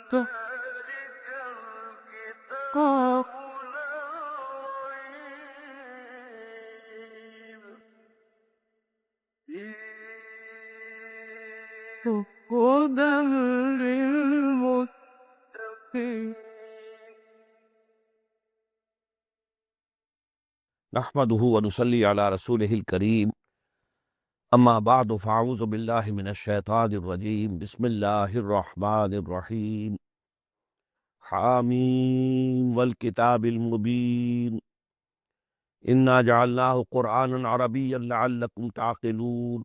هدى للمتقين. نحمده ونصلي على رسوله الكريم أما بعد فأعوذ بالله من الشيطان الرجيم بسم الله الرحمن الرحيم حاميم والكتاب المبين إنا جعلناه قرآنا عربيا لعلكم تعقلون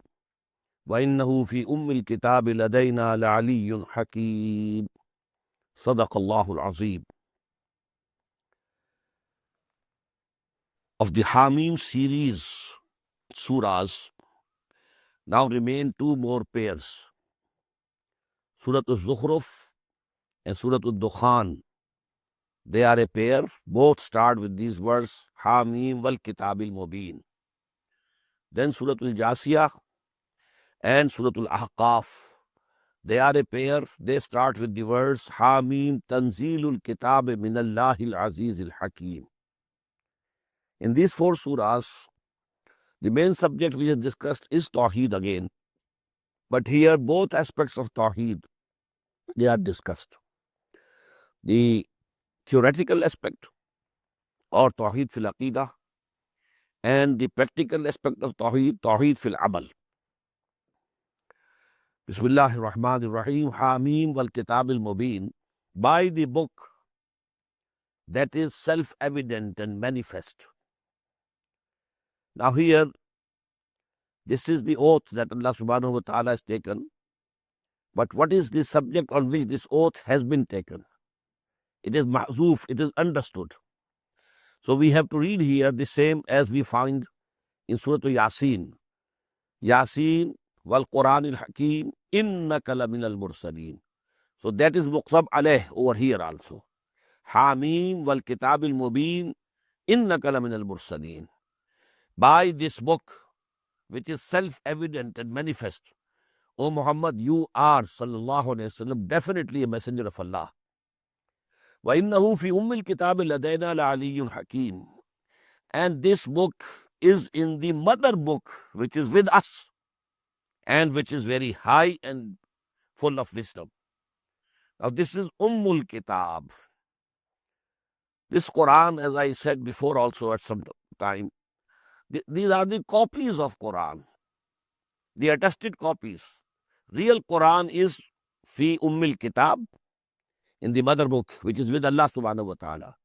وإنه في الكتاب لدينا لعلي حكيم صدق الله العظيم. Of the Hamim series surahs, now remain two more pairs, Surah Al-Zukhruf and Surah Al-Dukhan. They are a pair, both start with these words, Hamim wal Kitab al-Mubin. Then Surah Al-Jasiyah and Surah Al-Ahqaf. They are a pair, they start with the words, Hamim Tanzilul Kitab min Allahil Aziz al-Hakim. In these four surahs, the main subject we have discussed is Tawheed again. But here both aspects of Tawheed, they are discussed. The theoretical aspect or Tawheed fil Aqidah and the practical aspect of Tawheed, Tawheed fil Amal. Bismillahir Rahmanir Rahim, Hamim wal Kitab al-Mubin, by the book that is self-evident and manifest. Now here, this is the oath that Allah subhanahu wa ta'ala has taken. But what is the subject on which this oath has been taken? It is ma'zoof, it is understood. So we have to read here the same as we find in Surah Yasin. Yasin wal Quran al-Hakim innaka lamin al-mursaleen. So that is muqtab alayh over here also. Hamim wal Kitab al-Mubin innaka lamin al-mursaleen. By this book, which is self-evident and manifest, O Muhammad, you are sallallahu alayhi wasallam definitely a messenger of Allah. وَإِنَّهُ فِي الْكِتَابِ لَدَيْنَا لَعَلِيٌّ حَكِيمٌ. And this book is in the mother book, which is with us, and which is very high and full of wisdom. Now this is Kitab. This Quran, as I said before also at some time, these are the copies of Quran, the attested copies. Real Quran is fi Kitab, in the mother book, which is with Allah subhanahu wa ta'ala,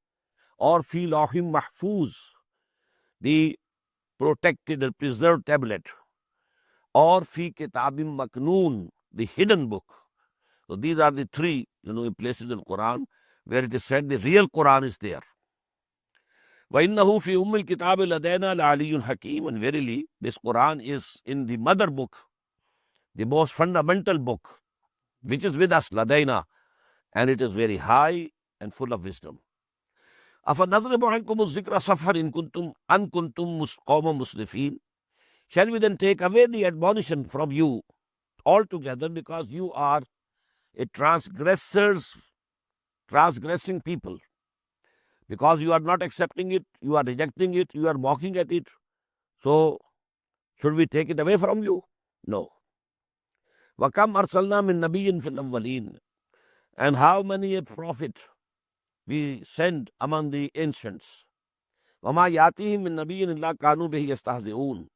or fi Lawhim Mahfuz, the protected and preserved tablet, or fi Kitabim Maknoon, the hidden book. So these are the three, places in Quran where it is said the real Quran is there. وَإِنَّهُ فِي الْكِتَابِ لَدَيْنَا لَعَلِيٌّ حَكِيمٌ. And verily, this Quran is in the mother book, the most fundamental book, which is with us, Ladaina, and it is very high and full of wisdom. أَفَنَضْرِبُ عَنْكُمُ الذِّكْرَ صَفْحًا إِن كُنتُمْ أَن كُنتُمْ قَوْمًا مُسْرِفِينَ. Shall we then take away the admonition from you altogether, because you are a transgressing people? Because you are not accepting it, you are rejecting it, you are mocking at it. So, should we take it away from you? No. وَكَمْ أَرْسَلْنَا مِن نَبِيٍّ فِي الْأَوَّلِينَ. And how many a prophet we send among the ancients. وَمَا يَأْتِيهِم مِّن نَبِيٍّ إِلَّا كَانُوا بِهِ يَسْتَهْزِئُونَ.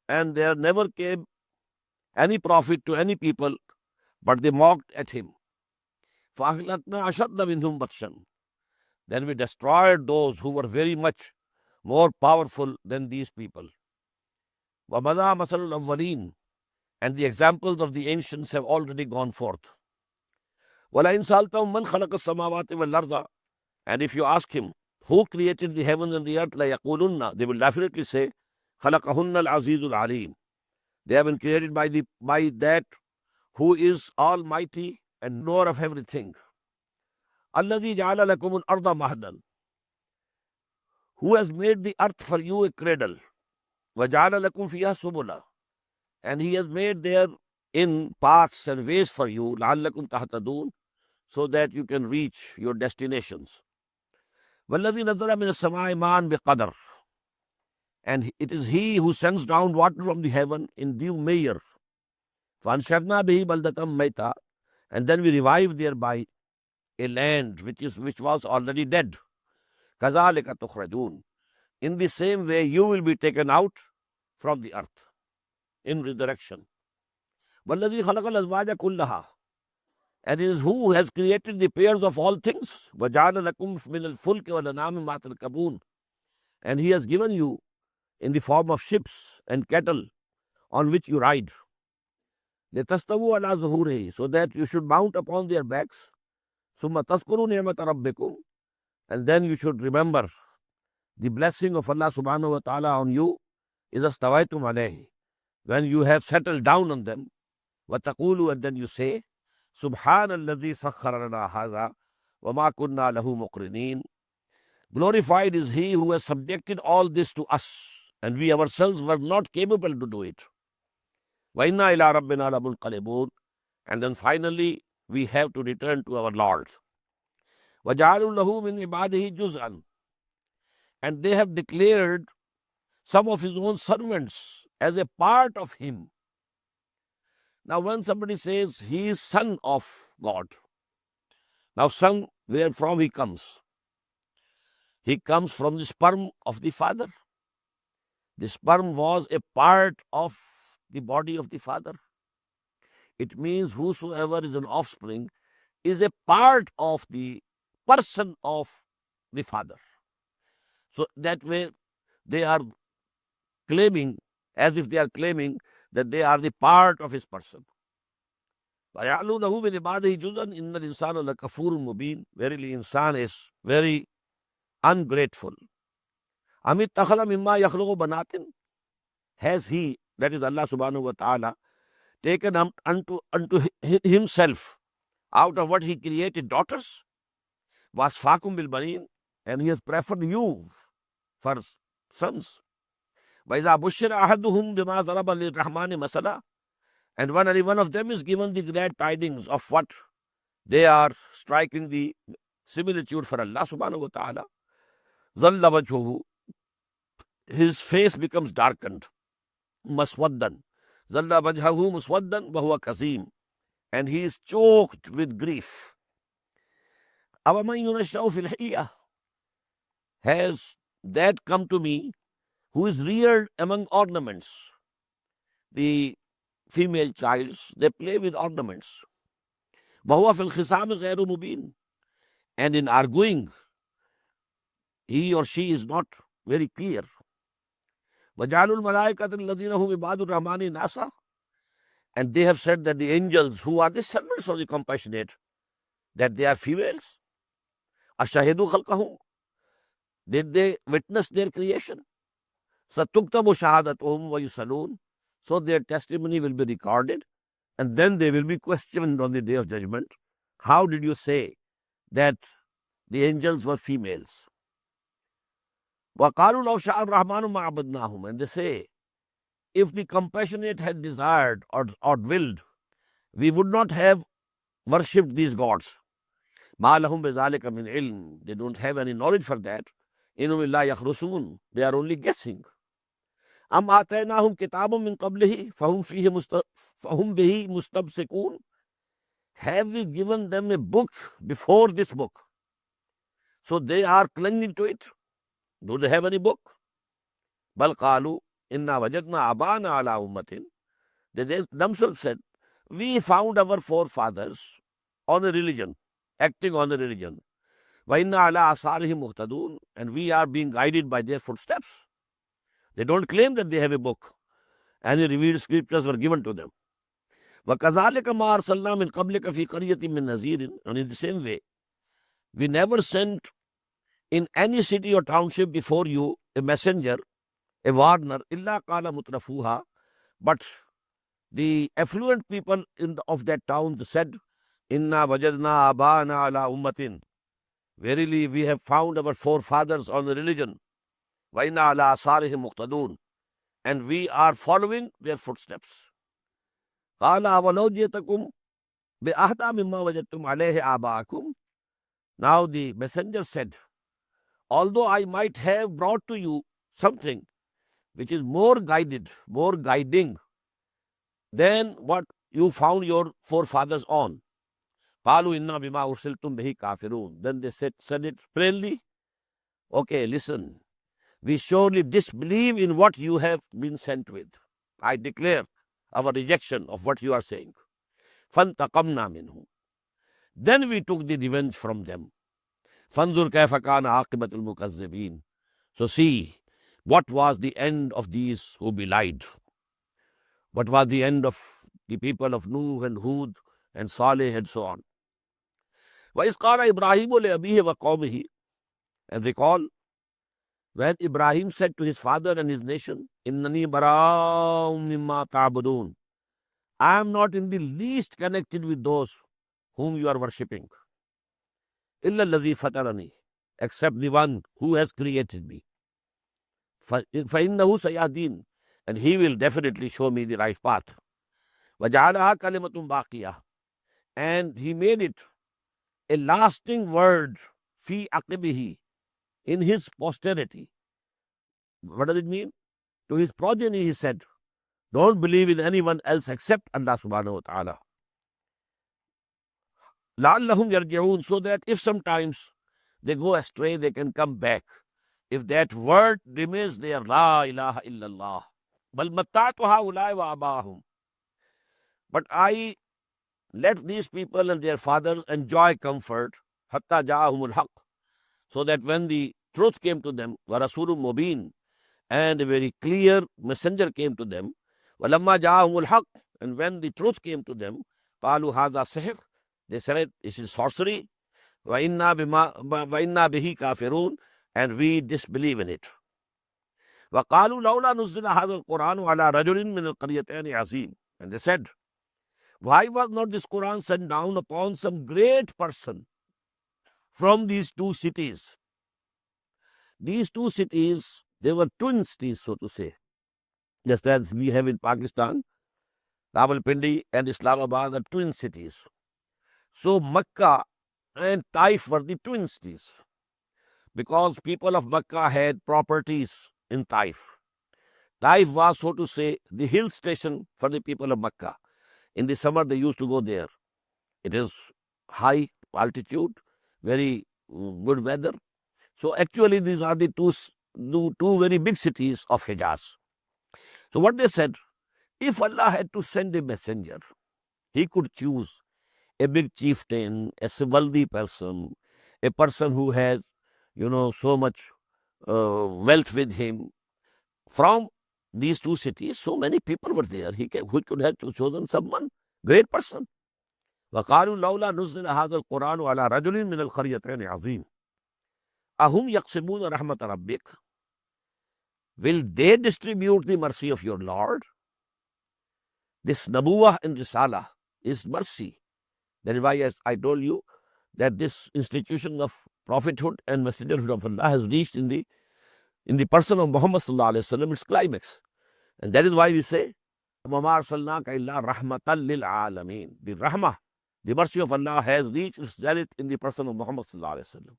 And there never came any prophet to any people, but they mocked at him. فَأَهْلَكْنَا أَشَدَّ مِنْهُمْ بَطْشًا. Then we destroyed those who were very much more powerful than these people. وَمَضَىٰ مَثَلُ الْأَوَّلِينَ. And the examples of the ancients have already gone forth. وَلَئِنْ سَأَلْتَهُم مَّنْ خَلَقَ السَّمَاوَاتِ وَالْأَرْضَ. And if you ask him, who created the heavens and the earth, لَيَقُولُنَّ. They will definitely say, خَلَقَهُنَّ الْعَزِيزُ الْعَلِيمُ. They have been created by that who is almighty and knower of everything. الَّذِي جَعَلَ لَكُمُ الْأَرْضَ مَهْدًا. Who has made the earth for you a cradle. وَجَعَلَ لَكُمْ فِيهَا سُبُلًا. And he has made there in paths and ways for you, لَعَلَّكُمْ تَهْتَدُونَ. so that you can reach your destinations. وَالَّذِي نَزَّلَ مِنَ السَّمَاءِ مَاءً بِقَدَرٍ, and it is He who sends down water from the heaven in due measure. فَأَنشَرْنَا بِهِ بَلْدَةً مَيْتًا, and then we revive thereby a land which was already dead. كَذَلِكَ تُخْرَجُونَ, in the same way you will be taken out from the earth in resurrection. وَالَّذِي خَلَقَ الْأَزْوَاجَ كُلَّهَا, and it is who has created the pairs of all things. وَجَعَلَ لَكُمْ مِنَ الْفُلْكِ وَالْأَنْعَامِ مَا تَرْكَبُونَ, and He has given you in the form of ships and cattle on which you ride. لِتَسْتَوُوا عَلَى ظُهُورِهِ, so that you should mount upon their backs. ثُمَّ تَذْكُرُوا نِعْمَةَ رَبِّكُمْ, and then you should remember the blessing of Allah subhanahu wa ta'ala on you. إِذَا اسْتَوَيْتُمْ عَلَيْهِ, when you have settled down on them. وَتَقُولُوا, and then you say, سُبْحَانَ الَّذِي سَخَّرَ لَنَا هَذَا وَمَا كُنَّا لَهُ مُقْرِنِينَ, glorified is He who has subjected all this to us, and we ourselves were not capable to do it. وَإِنَّا إِلَىٰ رَبِّنَا لَمُنْقَلِبُونَ, and then finally we have to return to our Lord. وَجَعَلُوا لَهُ مِنْ عِبَادِهِ جُزْءًا, and they have declared some of His own servants as a part of Him. Now when somebody says he is son of God, now son, where from he comes? He comes from the sperm of the father. The sperm was a part of the body of the father. It means whosoever is an offspring is a part of the person of the father. So that way they are claiming, as if they are claiming that they are the part of his person. Verily, insan is very ungrateful. Amit takhala mimma yakhluqu banatin, has he, that is Allah subhanahu wa ta'ala, taken unto himself out of what he created daughters? Wasfakum bil banin, and he has preferred you for sons. وَإِذَا بُشِّرَ أَحَدُهُمْ بِمَا ضَرَبَ لِلرَّحْمَنِ مَثَلًا, and when any one of them is given the glad tidings of what they are striking the similitude for Allah subhanahu wa ta'ala, ظَلَّ وَجْهُهُ, his face becomes darkened. مَسْوَدًّا, ظَلَّ وَجْهَهُ مُسْوَدًّا وَهُوَ كَظِيمٌ, and he is choked with grief. أَوَمَنْ يُنَشَّأُ فِي الْحِلْيَةِ, has that come to me who is reared among ornaments? The female childs, they play with ornaments. وَهُوَ فِي الْخِصَامِ غَيْرُ مُبِينٍ, and in arguing he or she is not very clear. وَجَعَلُوا الْمَلَائِكَةَ الَّذِينَ هُمْ عِبَادُ الرَّحْمَنِ نَاسًا, and they have said that the angels who are the servants of the compassionate, that they are females. أَشَهِدُوا خَلْقَهُمْ, did they witness their creation? سَتُكْتَبُ شَهَادَتُهُمْ وَيُسَأَلُونَ, so their testimony will be recorded, and then they will be questioned on the day of judgment. How did you say that the angels were females? وَقَالُوا لَوْ شَاءَ الرَّحْمَنُ مَا عَبَدْنَاهُمْ, and they say, if the compassionate had desired or willed, we would not have worshipped these gods. مَا لَهُمْ بِذَلِكَ مِنْ عِلْمٍ, they don't have any knowledge for that. إِنْهُمْ إِلَّا يَخْرُصُونَ, they are only guessing. أَمْ آتَيْنَاهُمْ كِتَابٌ مِنْ قَبْلِهِ فَهُمْ بِهِ مُسْتَمْسِكُونَ, have we given them a book before this book, so they are clinging to it? Do they have any book? بَلْ قَالُوا إِنَّا وَجَدْنَا آبَانَا عَلَىٰ أُمَّةٍ, they themselves said, we found our forefathers on a religion, acting on a religion. وَإِنَّا عَلَىٰ آثَارِهِمْ مُهْتَدُونَ, and we are being guided by their footsteps. They don't claim that they have a book. Any revealed scriptures were given to them. وَكَذَلِكَ مَا أَرْسَلْنَا مِنْ قَبْلِكَ فِي قَرْيَةٍ مِّن نَذِيرٍ, and in the same way, we never sent in any city or township before you a messenger, a warner, إِلَّا قَالَ مُتْرَفُوهَا, but the affluent people of that town said, إِنَّا وَجَدْنَا آبَانَا عَلَىٰ أُمَّةٍ, verily we have found our forefathers on the religion. وَإِنَّا عَلَىٰ آثَارِهِمْ مُقْتَدُونَ, and we are following their footsteps. قَالَ أَوَلَوْ جِئْتُكُمْ بِأَهْدَى مِمَّا وَجَدْتُمْ عَلَيْهِ آبَاءَكُمْ. Now the messenger said, although I might have brought to you something which is more guided, more guiding than what you found your forefathers on. قَالُوا إِنَّا بِمَا أُرْسِلْتُمْ بِهِ كَافِرُونَ. Then they said it plainly. Okay, listen. We surely disbelieve in what you have been sent with. I declare our rejection of what you are saying. فَانْتَقَمْنَا مِنْهُمْ. Then we took the revenge from them. فَانْظُرْ كَيْفَ كَانَ عَاقِبَةُ الْمُكَذِّبِينَ. So see, what was the end of these who belied? What was the end of the people of Nuh and Hud and Saleh and so on? وَإِذْ قَالَ إِبْرَاهِيمُ لِأَبِيهِ وَقَوْمِهِ. And recall when Ibrahim said to his father and his nation, إِنَّنِي بَرَاءٌ مِّمَّا تَعْبُدُونَ. I am not in the least connected with those whom you are worshipping. إِلَّا الَّذِي فَتَرَنِي. Except the one who has created me. فَإِنَّهُ سَيَهْدِينِ. And he will definitely show me the right path. وَجَعَلَهَا كَلِمَةٌ بَاقِيَةٌ. And he made it a lasting word, fi aqibihi, in his posterity. What does it mean? To his progeny he said, don't believe in anyone else except Allah subhanahu wa ta'ala. لَعَلَّهُمْ يَرْجِعُونَ. So that if sometimes they go astray, they can come back. If that word remains there, La ilaha illallah. بَلْ مَتَّعْتُ هَؤُلَاءِ وَآبَاءَهُمْ. But I let these people and their fathers enjoy comfort, hatta ja'ahumul haq, so that when the truth came to them, wa rasulun mubin, and a very clear messenger came to them, walamma ja'ahumul haq, and when the truth came to them, qalu hadha sihr, they said this is sorcery, wa inna bihi kafirun, and we disbelieve in it. Wa qalu lawla nuzzila hadha al-Qur'anu ala rajulin min al-qaryatayn azim. And they said, why was not this Quran sent down upon some great person from these two cities? These two cities, they were twin cities, so to say. Just as we have in Pakistan, Rawalpindi and Islamabad are twin cities. So Makkah and Taif were the twin cities, because people of Makkah had properties in Taif. Taif was, so to say, the hill station for the people of Makkah. In the summer, they used to go there. It is high altitude, very good weather. So actually, these are the two very big cities of Hijaz. So what they said, if Allah had to send a messenger, he could choose a big chieftain, a wealthy person, a person who has, so much wealth with him. From these two cities, so many people were there. He could have chosen someone, great person. وَقَالُوا لَوْلَا نُزِّلَ هَذَا الْقُرْآنُ عَلَى رَجُلٍ مِّنَ الْقَرْيَتَيْنِ عَظِيمٍ أَهُمْ يَقْسِمُونَ رَحْمَةَ رَبِّكَ. Will they distribute the mercy of your Lord? This Nabuwah and Risalah is mercy. That is why, as I told you, that this institution of prophethood and messengerhood of Allah has reached in the person of Muhammad sallallahu alaihi wasallam its climax. And that is why we say, وَمَا أَرْسَلْنَاكَ إِلَّا رَحْمَةً لِلْعَالَمِينَ. The rahmah, the mercy of Allah has reached its zenith in the person of Muhammad sallallahu alaihi wasallam.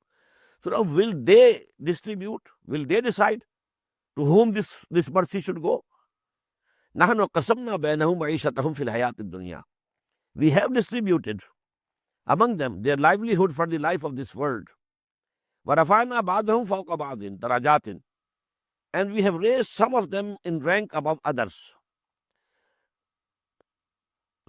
So now will they distribute, will they decide to whom this mercy should go? نَحْنُ قَسَمْنَا بَيْنَهُمْ مَعِيشَتَهُمْ فِي الْحَيَاةِ الدُّنْيَا. We have distributed among them their livelihood for the life of this world. وَرَفَعْنَا بَعْضَهُمْ فَوْقَ بَعْضٍ دَرَجَاتٍ. And we have raised some of them in rank above others.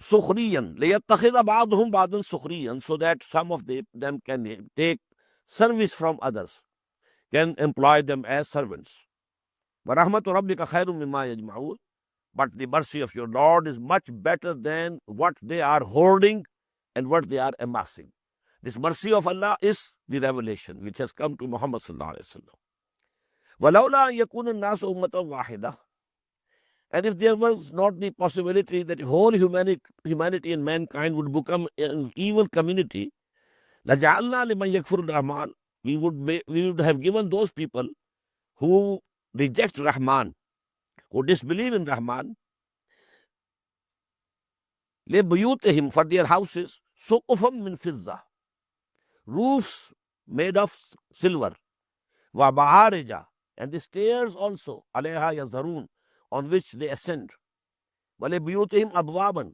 سُخْرِيًّا لِيَتَّخِذَ بَعْضُهُمْ بَعْضًا سُخْرِيًّا. So that some of them can take service from others, can employ them as servants. وَرَحْمَةُ رَبِّكَ خَيْرٌ مِّمَّا يَجْمَعُونَ. But the mercy of your Lord is much better than what they are hoarding and what they are amassing. This mercy of Allah is the revelation which has come to Muhammad sallallahu alaihi wasallam. وَلَوْلَا أَن يَكُونَ النَّاسُ أُمَّةً وَاحِدَةً. And if there was not the possibility that whole humanity and mankind would become an evil community, لَجَعَلْنَا لِمَنْ يَكْفُرُ الرَّحْمَنِ. We would have given those people who reject Rahman, who disbelieve in Rahman, لِبُيُوتِهِمْ, for their houses, suqufam min fizza, roofs made of silver, wa ba'arija, and the stairs also, alayha yazharun, on which they ascend, wale buyutihim abwaban,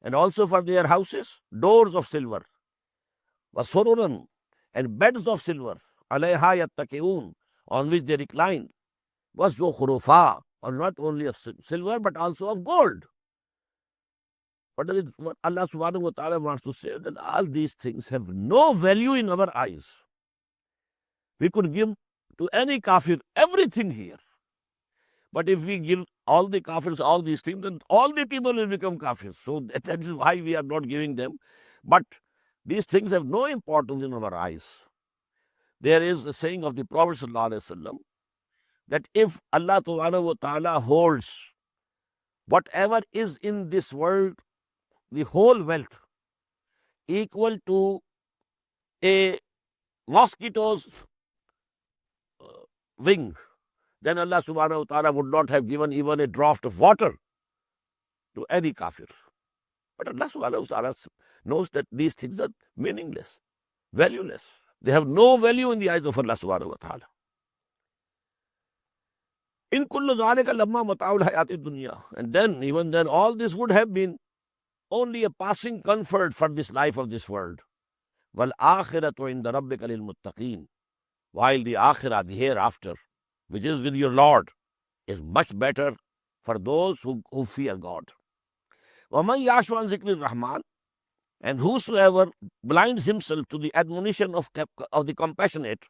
and also for their houses, doors of silver, wa sururan, and beds of silver, alayha yattakiun, on which they recline, was zukhrufa, or not only of silver but also of gold. What Allah subhanahu wa ta'ala wants to say, that all these things have no value in our eyes. We could give to any kafir everything here. But if we give all the kafirs all these things, then all the people will become kafirs. So that is why we are not giving them. But these things have no importance in our eyes. There is a saying of the Prophet sallallahu alaihi wasallam that if Allah subhanahu wa ta'ala holds whatever is in this world, the whole wealth, equal to a mosquito's wing, then Allah subhanahu wa ta'ala would not have given even a draught of water to any kafir. But Allah subhanahu wa ta'ala knows that these things are meaningless, valueless. They have no value in the eyes of Allah subhanahu wa ta'ala. In kullu dhalika lamma mata'ul hayati dunya. And then, even then, all this would have been only a passing comfort for this life of this world. Wal akhiratu inda rabbika lil muttaqin. While the akhirah, the hereafter, which is with your Lord, is much better for those who fear God. وَمَنْ يَعْشُ عَنْ ذِكْرِ الرَّحْمَنِ, and whosoever blinds himself to the admonition of the compassionate,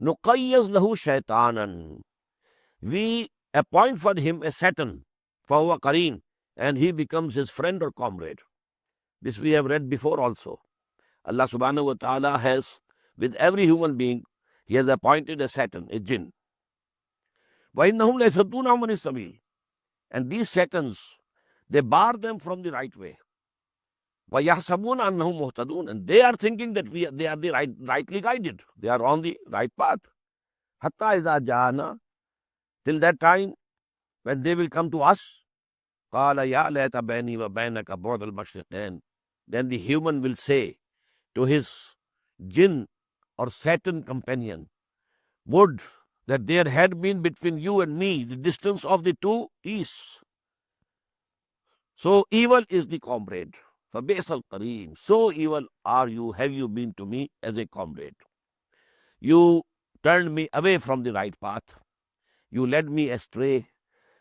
نُقَيَّزْ لَهُ شَيْطَانًا, we appoint for him a Satan, فَهُوَ قَرِينٌ, and he becomes his friend or comrade. This we have read before also. Allah subhanahu wa ta'ala has, with every human being, He has appointed a Satan, a jinn. وَإِنَّهُمْ لَيَصُدُّونَ عَنِ السَّبِيلِ, and these Satans, they bar them from the right way. وَيَحْسَبُونَ أَنَّهُمْ مُهْتَدُونَ, and they are thinking that they are the rightly guided. They are on the right path. حَتَّى إِذَا جَاءَنَا, till that time when they will come to us, قَالَ يَا لَيْتَ بَيْنِي وَبَيْنَكَ بُعْدَ الْمَشْرِقَيْنِ, then the human will say to his jinn or Satan companion, would that there had been between you and me the distance of the two easts. So evil is the comrade. فَبِئْسَ الْقَرِينُ, so evil have you been to me as a comrade. You turned me away from the right path. You led me astray.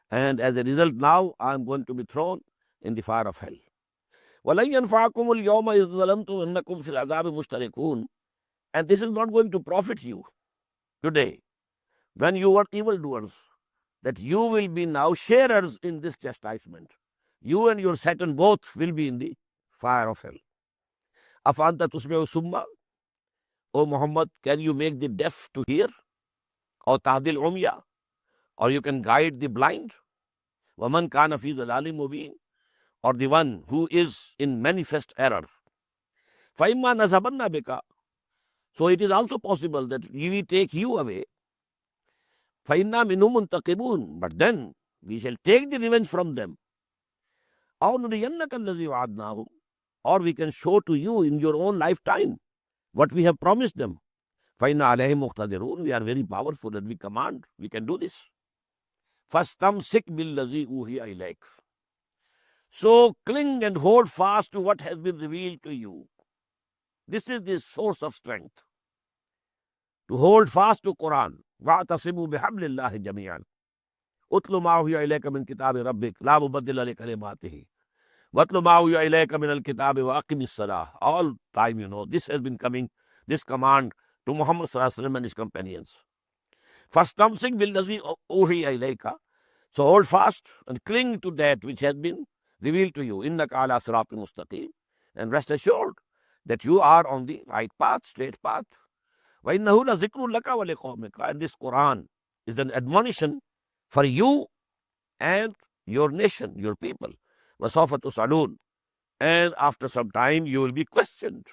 And as a result, now I am going to be thrown in the fire of hell. وَلَنْ يَنْفَعَكُمُ الْيَوْمَ إِذْ ظَلَمْتُمْ أَنَّكُمْ فِي الْعَذَابِ مُشْتَرِكُونَ, and this is not going to profit you today when you are evildoers, that you will be now sharers in this chastisement. You and your Satan both will be in the fire of hell. أَفَأَنْتَ تُسْمِعُ الصُّمَّ, O Muhammad, can you make the deaf to hear? Or تَهْدِي الْعُمْيَ, or you can guide the blind? وَمَنْ كَانَ فِي ضَلَالٍ مُبِينٍ, or the one who is in manifest error. فَإِمَّا نَذْهَبَنَّ بِكَ, so it is also possible that we take you away. فَإِنَّا مِنْهُمْ مُنْتَقِمُونَ, but then we shall take the revenge from them. أَوْ نُرِيَنَّكَ الَّذِي وَعَدْنَاهُمْ, or we can show to you in your own lifetime what we have promised them. فَإِنَّا عَلَيْهِمْ مُقْتَدِرُونَ, we are very powerful and we command, we can do this. فَاسْتَمْسِكْ بِالَّذِي أُوحِيَ إِلَيْكَ, so cling and hold fast to what has been revealed to you. This is the source of strength. To hold fast to Quran. وَاعْتَصِمُوا بِحَبْلِ اللَّهِ جَمِيعًا أُتْلُ مَا أُوحِيَ إِلَيْكَ مِنْ كِتَابِ رَبِّكَ لَا مُبَدِّلَ لِكَلِمَاتِهِ وَاتْلُ مَا أُوحِيَ إِلَيْكَ مِنَ الْكِتَابِ وَأَقِمِ الصَّلَاةَ. All time, this has been coming, this command to Muhammad sallallahu alaihi wasallam and his companions. فَاسْتَمْسِكْ بِالَّذِي أُوحِيَ إِلَيْكَ, so hold fast and cling to that which has been revealed to you. إِنَّكَ عَلَى صِرَاطٍ مُسْتَقِيمٍ, and rest assured that you are on the right path, straight path. وَإِنَّهُ لَذِكْرٌ لَكَ وَلِقَوْمِكَ, and this Quran is an admonition for you and your nation, your people. وَسَوْفَ تُسْأَلُونَ, and after some time you will be questioned.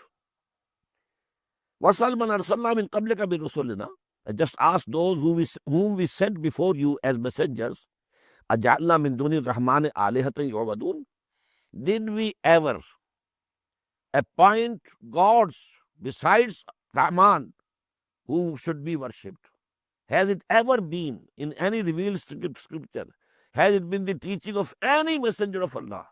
وَسَلْ مَنْ أَرْسَلْنَا مِنْ قَبْلِكَ بِرُسُلِنَا, and just ask those whom we sent before you as messengers. أَجَعَلْنَا مِنْ دُونِ الرَّحْمَنِ آلِهَةً يُعْبَدُونَ, did we ever appoint gods besides Rahman who should be worshipped. Has it ever been in any revealed scripture? Has it been the teaching of any messenger of Allah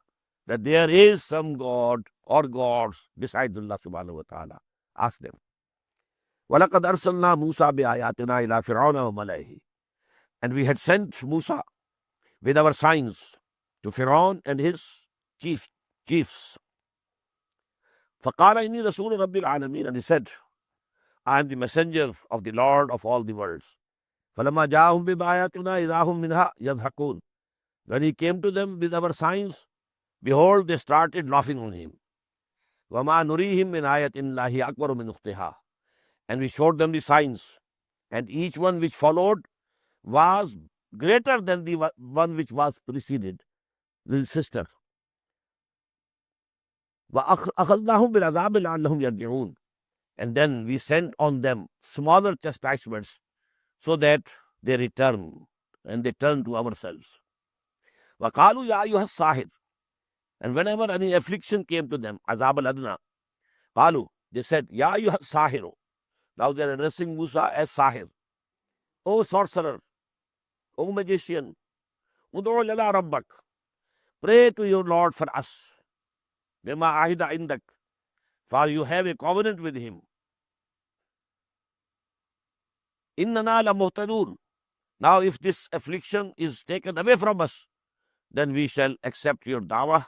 that there is some God or gods besides Allah subhanahu wa ta'ala? Ask them. وَلَقَدْ أَرْسَلْنَا مُوسَى بِآيَاتِنَا إِلَى فِرْعَوْنَ وَمَلَئِهِ. And we had sent Musa with our signs to Pharaoh and his chiefs. فَقَالَ إِنِّي رَسُولُ رَبِّ الْعَالَمِينَ. And he said, I am the messenger of the Lord of all the worlds. فَلَمَّا جَاءَهُم بِآيَاتِنَا إِذَا هُم مِنْهَا يَضْحَكُونَ. When he came to them with our signs, behold, they started laughing on him. وَمَا نُرِيهِم مِّنْ آيَةٍ إِلَّا هِيَ أَكْبَرُ مِنْ أُخْتِهَا. And we showed them the signs, and each one which followed was greater than the one which was preceded, the sister. وَأَخَذْنَاهُمْ بِالْعَذَابِ لَعَلَّهُمْ يَرْجِعُونَ. And then we sent on them smaller chastisements so that they return and they turn to ourselves. وَقَالُوا يَا أَيُّهَا السَّاحِرُ. And whenever any affliction came to them, azab al-adna, qalu, they said, Ya ayyuha sahiru. Now they are addressing Musa as Sahir. O sorcerer, O magician, ud'u lana rabbak. Pray to your Lord for us. Bima ahida indak. For you have a covenant with him. Innana la muhtadun. Now if this affliction is taken away from us, then we shall accept your dawah,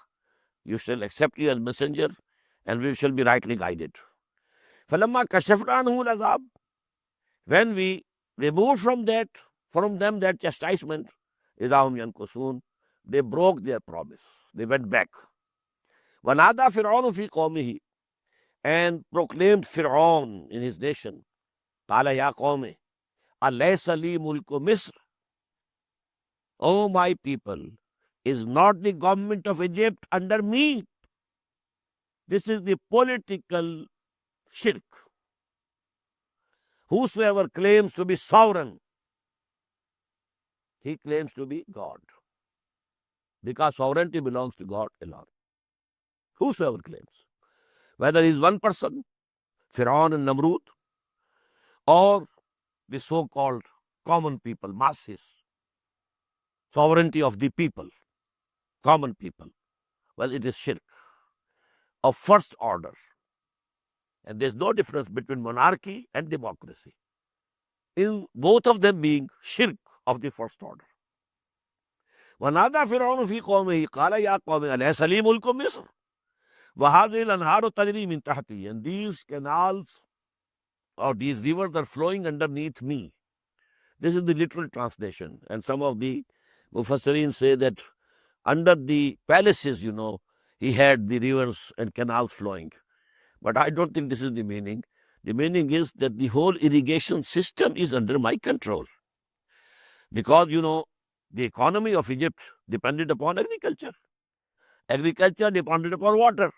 you shall accept you as messenger, and we shall be rightly guided. فَلَمَّا كَشَفْنَا عَنْهُمُ الْعَذَابَ. When we removed from them that chastisement, إِذَا هُمْ يَنْكُثُونَ. They broke their promise. They went back. وَنَادَى فِرْعَوْنُ فِي قَوْمِهِ. And proclaimed Pharaoh in his nation. قَالَ يَا قَوْمِ أَلَيْسَ لِي مُلْكُ مِصْرَ. O my people, is not the government of Egypt under me? This is the political shirk. Whosoever claims to be sovereign, he claims to be God. Because sovereignty belongs to God alone. Whosoever claims. Whether he is one person, Pharaoh and Namrud, or the so-called common people, masses. Sovereignty of the people, common people. Well, it is shirk of first order. And there's no difference between monarchy and democracy. In both of them being shirk of the first order. وَنَادَى فِرْعَوْنُ فِي قَوْمِهِ قَالَ يَا قَوْمِ أَلَيْسَ لِي مُلْكُ مِصْرَ وَهَٰذِهِ الْأَنْهَارُ تَجْرِي مِن تَحْتِي. And these canals or these rivers are flowing underneath me. This is the literal translation. And some of the Mufassirin say that under the palaces, he had the rivers and canals flowing. But I don't think this is the meaning. The meaning is that the whole irrigation system is under my control. Because, the economy of Egypt depended upon agriculture. Agriculture depended upon water.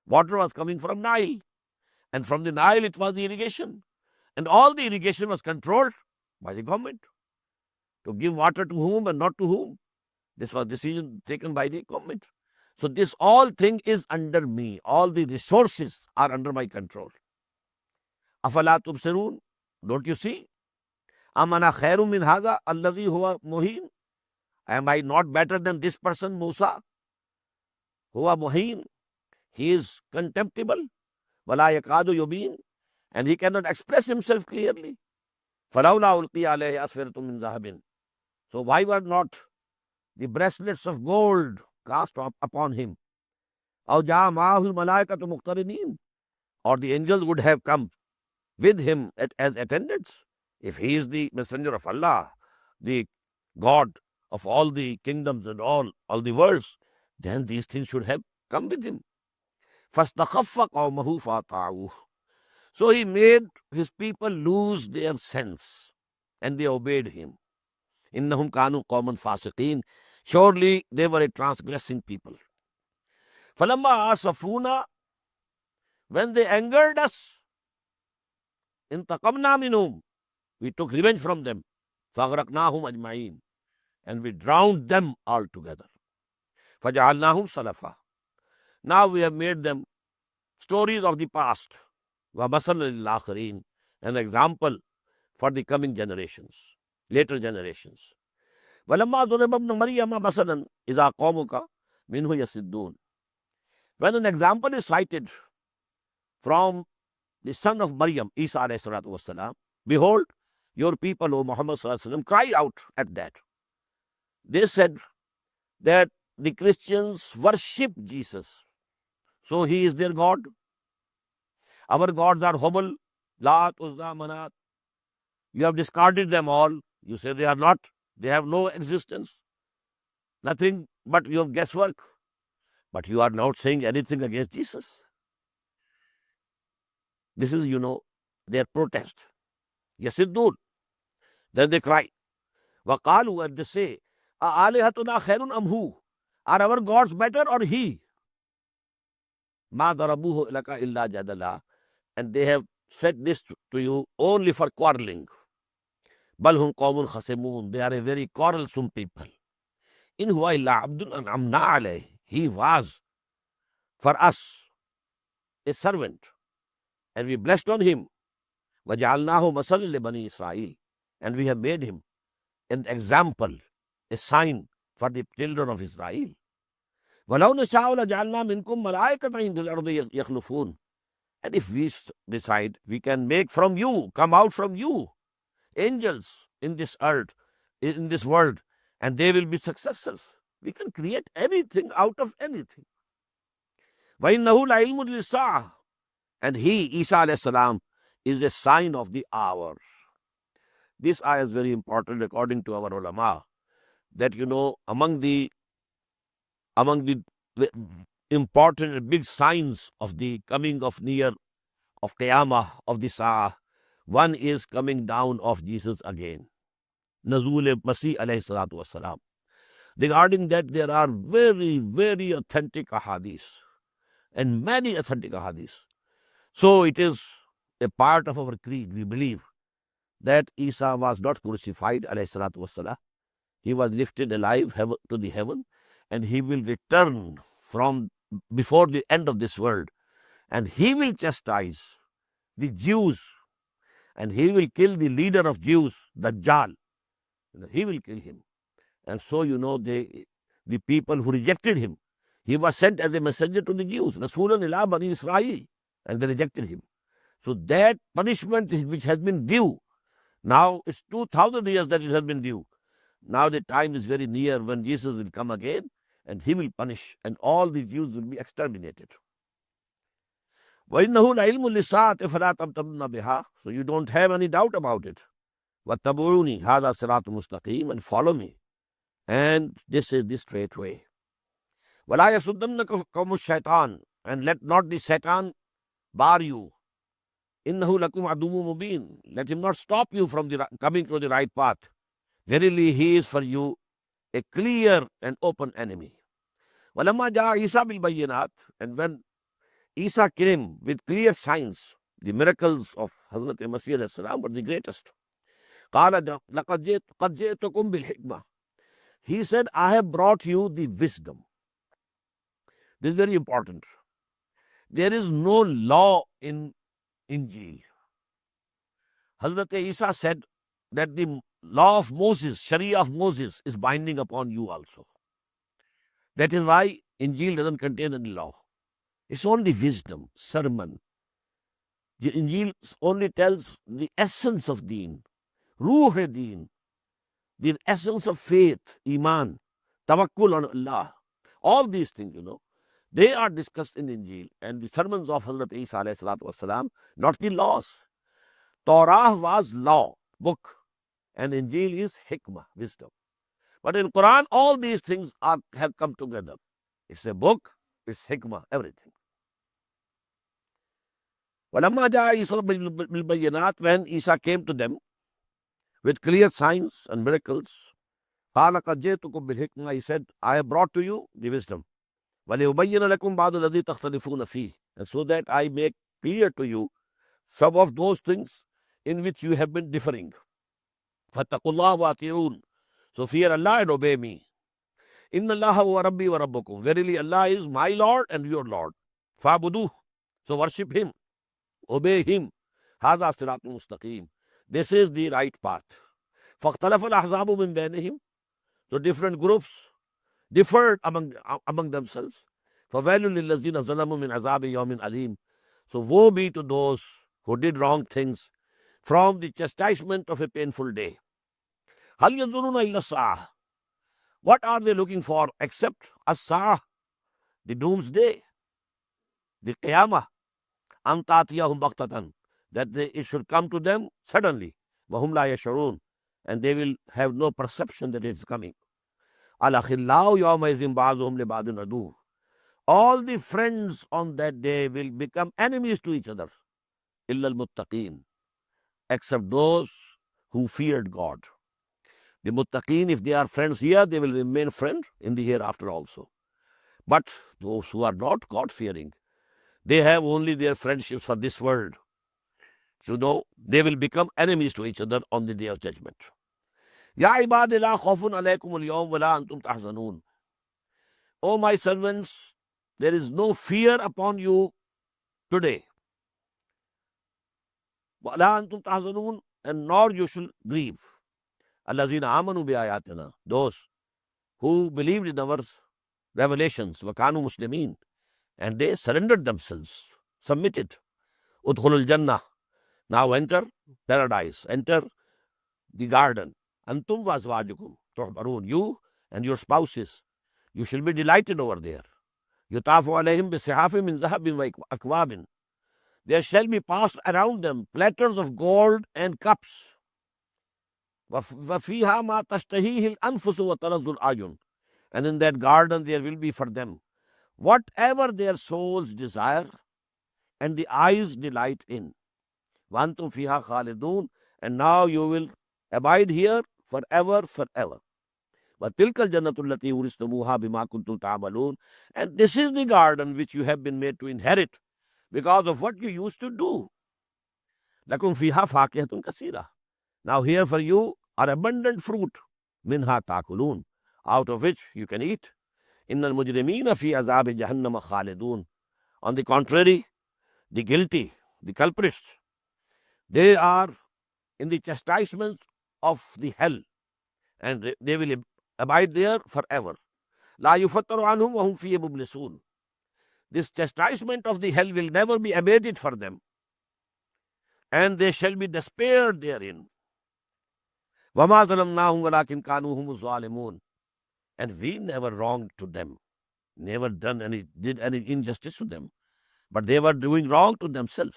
Water was coming from Nile. And from the Nile, it was the irrigation. And all the irrigation was controlled by the government. To give water to whom and not to whom. This was decision taken by the government. So this all thing is under me. All the resources are under my control. Afala tubsirun. Don't you see? Amana khairum min hadha alladhi huwa muhin. Am I not better than this person, Musa? Huwa muhin. He is contemptible. Wala yakadu yubin. And he cannot express himself clearly. Falawla ulqiya alayhi asfiratun min zahabin. So why were not the bracelets of gold cast upon him? Aw jaa ma'ahul malaikatu muqtarinin. Or the angels would have come with him as attendants. If he is the messenger of Allah, the God of all the kingdoms and all the worlds, then these things should have come with him. فَاسْتَخَفَّ قَوْمَهُ فَأَطَاعُوهُ. So he made his people lose their sense and they obeyed him. إِنَّهُمْ كَانُوا قَوْمًا فَاسِقِينَ. Surely they were a transgressing people. فَلَمَّا آسَفُونَا. When they angered us, انتقمنا منهم. We took revenge from them. فَأَغْرَقْنَاهُمْ أَجْمَعِينَ. And we drowned them altogether. فَجَعَلْنَاهُمْ سَلَفًا. Now we have made them stories of the past, وَمَثَلًا لِلْآخِرِينَ, an example for the coming generations, later generations. وَلَمَّا ضُرِبَ ابْنُ مَرْيَمَ مَثَلًا إِذَا قَوْمُكَ مِنْهُ يَصِدُّونَ. When an example is cited from the son of Maryam, Isa alayhi salatu wasalam, behold, your people, O Muhammad sallallahu alaihi wasallam, cry out at that. They said that the Christians worship Jesus, so he is their God. Our gods are Hubal, Lat, Uzza, Manat. You have discarded them all. You say they are not. They have no existence. Nothing but your guesswork. But you are not saying anything against Jesus. This is, their protest. Yasiddun. Then they cry. Waqalu, and they say, Alihatuna khairun amhu. Are our gods better or he? Ma darabuhu laka illa jadala. And they have said this to you only for quarreling. Balhum qawmun khasimun. They are a very quarrelsome people. In huwa illa abdun an'amna alayh. He was for us a servant, and we blessed on him. وَجَعَلْنَاهُ مَثَلًا لِبَنِي إِسْرَائِيلَ. And we have made him an example, a sign for the children of Israel. وَلَوْ نَشَاءُ لَجَعَلْنَا مِنْكُمْ مَلَائِكَةً فِي الْأَرْضِ يَخْلُفُونَ. And if we decide, we can make from you, come out from you, angels in this earth, in this world, and they will be successors. We can create anything out of anything. وَإِنَّهُ لَعِلْمٌ لِلسَّاعَةِ. And he, Isa alayhi salam, is a sign of the hour. This ayah is very important according to our ulama, that among the important and big signs of the coming of near of Qiyamah, of the Sa'ah, one is coming down of Jesus again. Nazul Masih alayhi salatu wasalam. Regarding that, there are very, very authentic ahadith and many authentic ahadith. So it is a part of our creed. We believe that Isa was not crucified, alayhi salatu wassalam. He was lifted alive to the heaven, and he will return from before the end of this world, and he will chastise the Jews, and he will kill the leader of Jews, Dajjal. He will kill him. And so, the people who rejected him, he was sent as a messenger to the Jews, Rasulan ila Bani Israel, and they rejected him. So that punishment which has been due, now it's 2000 years that it has been due. Now the time is very near when Jesus will come again, and he will punish, and all the Jews will be exterminated. وَإِنَّهُ لَعِلْمٌ لِلسَّاعَةِ فَلَا تَمْتَرُنَّ بِهَا. So you don't have any doubt about it. وَاتَّبِعُونِي هَذَا صِرَاطٌ مُسْتَقِيمٌ. And follow me. And this is the straight way. وَلَا يَصُدَّنَّكُمْ الشَّيْطَانُ. And let not the Satan bar you. إِنَّهُ لَكُمْ عَدُوٌّ مُبِينٌ. Let him not stop you from coming to the right path. Verily, he is for you a clear and open enemy. وَلَمَّا جَاءَ عِيسَى بِالْبَيِّنَاتِ. And when Isa came with clear signs, the miracles of Hazrat Masih alayhi salam were the greatest. قَالَ لَقَدْ جِئْتُكُمْ بِالْحِكْمَةِ. He said, I have brought you the wisdom. This is very important. There is no law in Injil. Hazrat Isa said that the law of Moses, Sharia of Moses, is binding upon you also. That is why Injil doesn't contain any law. It's only wisdom, sermon. The Injil only tells the essence of deen, ruh-e-deen, the essence of faith, iman, tawakkul on Allah. All these things, they are discussed in Injil and the sermons of Hazrat Isa alayhi salatu wasalam, not the laws. Torah was law, book, and Injil is hikmah, wisdom. But in Quran, all these things have come together. It's a book, it's hikmah, everything. وَلَمَّا جَاءَ عِيسَى بِالْبَيِّنَاتِ. When Isa came to them with clear signs and miracles, قَالَ قَدْ جِئْتُكُمْ بِالْحِكْمَةِ. He said, I have brought to you the wisdom. وَلِيُبَيِّنَ لَكُمْ بَعْضَ الَّذِي تَخْتَلِفُونَ فِيهِ. And so that I make clear to you some of those things in which you have been differing. فَاتَّقُوا اللَّهَ وَأَطِيعُونِ. So fear Allah and obey me. إِنَّ اللَّهَ هُوَ رَبِّي وَرَبُّكُمْ. Verily Allah is my Lord and your Lord. فَاعْبُدُوهُ. So worship him, obey him. هذا صراط مستقيم. This is the right path. فاختلف الأحزاب من بينهم. So different groups differed among themselves. فويل للذين ظلموا من عذاب يوم أليم. So woe be to those who did wrong things from the chastisement of a painful day. هل ينظرون إلا الساعة. What are they looking for except الساعة, the doomsday, the qiyamah, أن تأتيهم بغتة, that it should come to them suddenly. وهم لا يشعرون, and they will have no perception that it's coming. الأخلاء يومئذ بعضهم لبعض عدو. All the friends on that day will become enemies to each other. إلا المتقين, except those who feared God. The muttaqeen, if they are friends here, they will remain friends in the hereafter also. But those who are not God-fearing, they have only their friendships for this world. So they will become enemies to each other on the day of judgment. Ya ibadi la khawfun alaykum al-yawm wa la antum tahzanun. O my servants, there is no fear upon you today. Wa la antum tahzanun, and nor you shall grieve. Allazina amanu bi ayatina, those who believed in our revelations, wa kanu muslimin, and they surrendered themselves, submitted. Udkhulul jannah, now enter paradise, enter the garden. Antum wa azwajukum tuhbarun, you and your spouses, you shall be delighted over there. Yutafu alayhim bisihafim min zahabin wa akwabin. There shall be passed around them platters of gold and cups. وَفِيهَا مَا تَشْتَهِيهِ الْأَنفُسُ وَتَلَذُّ الْأَعْيُنُ. And in that garden there will be for them whatever their souls desire and the eyes delight in. وَأَنْتُمْ فِيهَا خَالِدُونَ. And now you will abide here forever, forever. وَتِلْكَ الْجَنَّةُ الَّتِي أُورِثْتُمُوهَا بِمَا كُنْتُمْ تَعْمَلُونَ. And this is the garden which you have been made to inherit because of what you used to do. لَكُمْ فِيهَا فَاكِهَةٌ كَثِيرَةٌ. Now here for you are abundant fruit. مِنْهَا تَأْكُلُونَ, out of which you can eat. إِنَّ الْمُجْرِمِينَ فِي عَذَابِ جَهَنَّمَ خَالِدُونَ. On the contrary, the guilty, the culprits, they are in the chastisement of the hell, and they will abide there forever. لَا يُفَتَّرُ عَنْهُمْ وَهُمْ فِيهِ مُبْلِسُونَ. This chastisement of the hell will never be abated for them, and they shall be despaired therein. وَمَا ظَلَمْنَاهُمْ وَلَكِنْ كَانُوا هُمُ الظَّالِمُونَ. And we never wronged to them, never did any injustice to them, but they were doing wrong to themselves.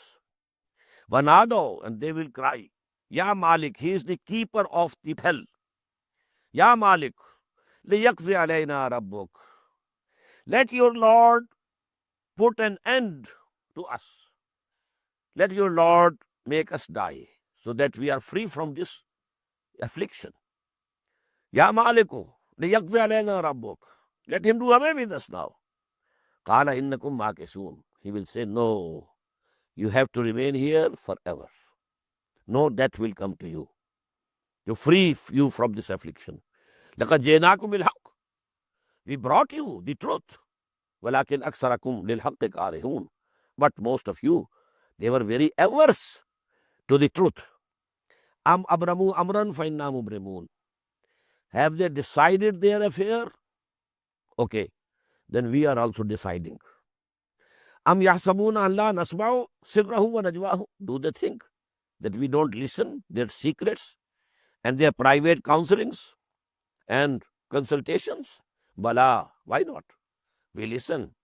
وَنَادَوْا, and they will cry, Ya Malik, he is the keeper of the hell. Ya Malik, لِيَقْضِ عَلَيْنَا رَبُّكَ. Let your Lord put an end to us. Let your Lord make us die so that we are free from this affliction. Ya Maliku, لِيَقْضِ عَلَيْنَا رَبُّكَ. Let him do away with us now. قَالَ إِنَّكُمْ مَاكِثُونَ. He will say, no, you have to remain here forever. No death will come to you to free you from this affliction. لَقَدْ جِئْنَاكُمْ بِالْحَقِّ. We brought you the truth. وَلَكِنْ أَكْثَرَكُمْ لِلْحَقِّ كَارِهُونَ. But most of you, they were very averse to the truth. أَمْ أَبْرَمُوا أَمْرًا فَإِنَّا مُبْرِمُونَ. Have they decided their affair? Okay, then we are also deciding. أَمْ يَحْسَبُونَ أَنْ لَا نَسْمَعُ سِرَّهُمْ وَنَجْوَاهُمْ. Do they think that we don't listen their secrets and their private counselings and consultations? Bala, why not? We listen.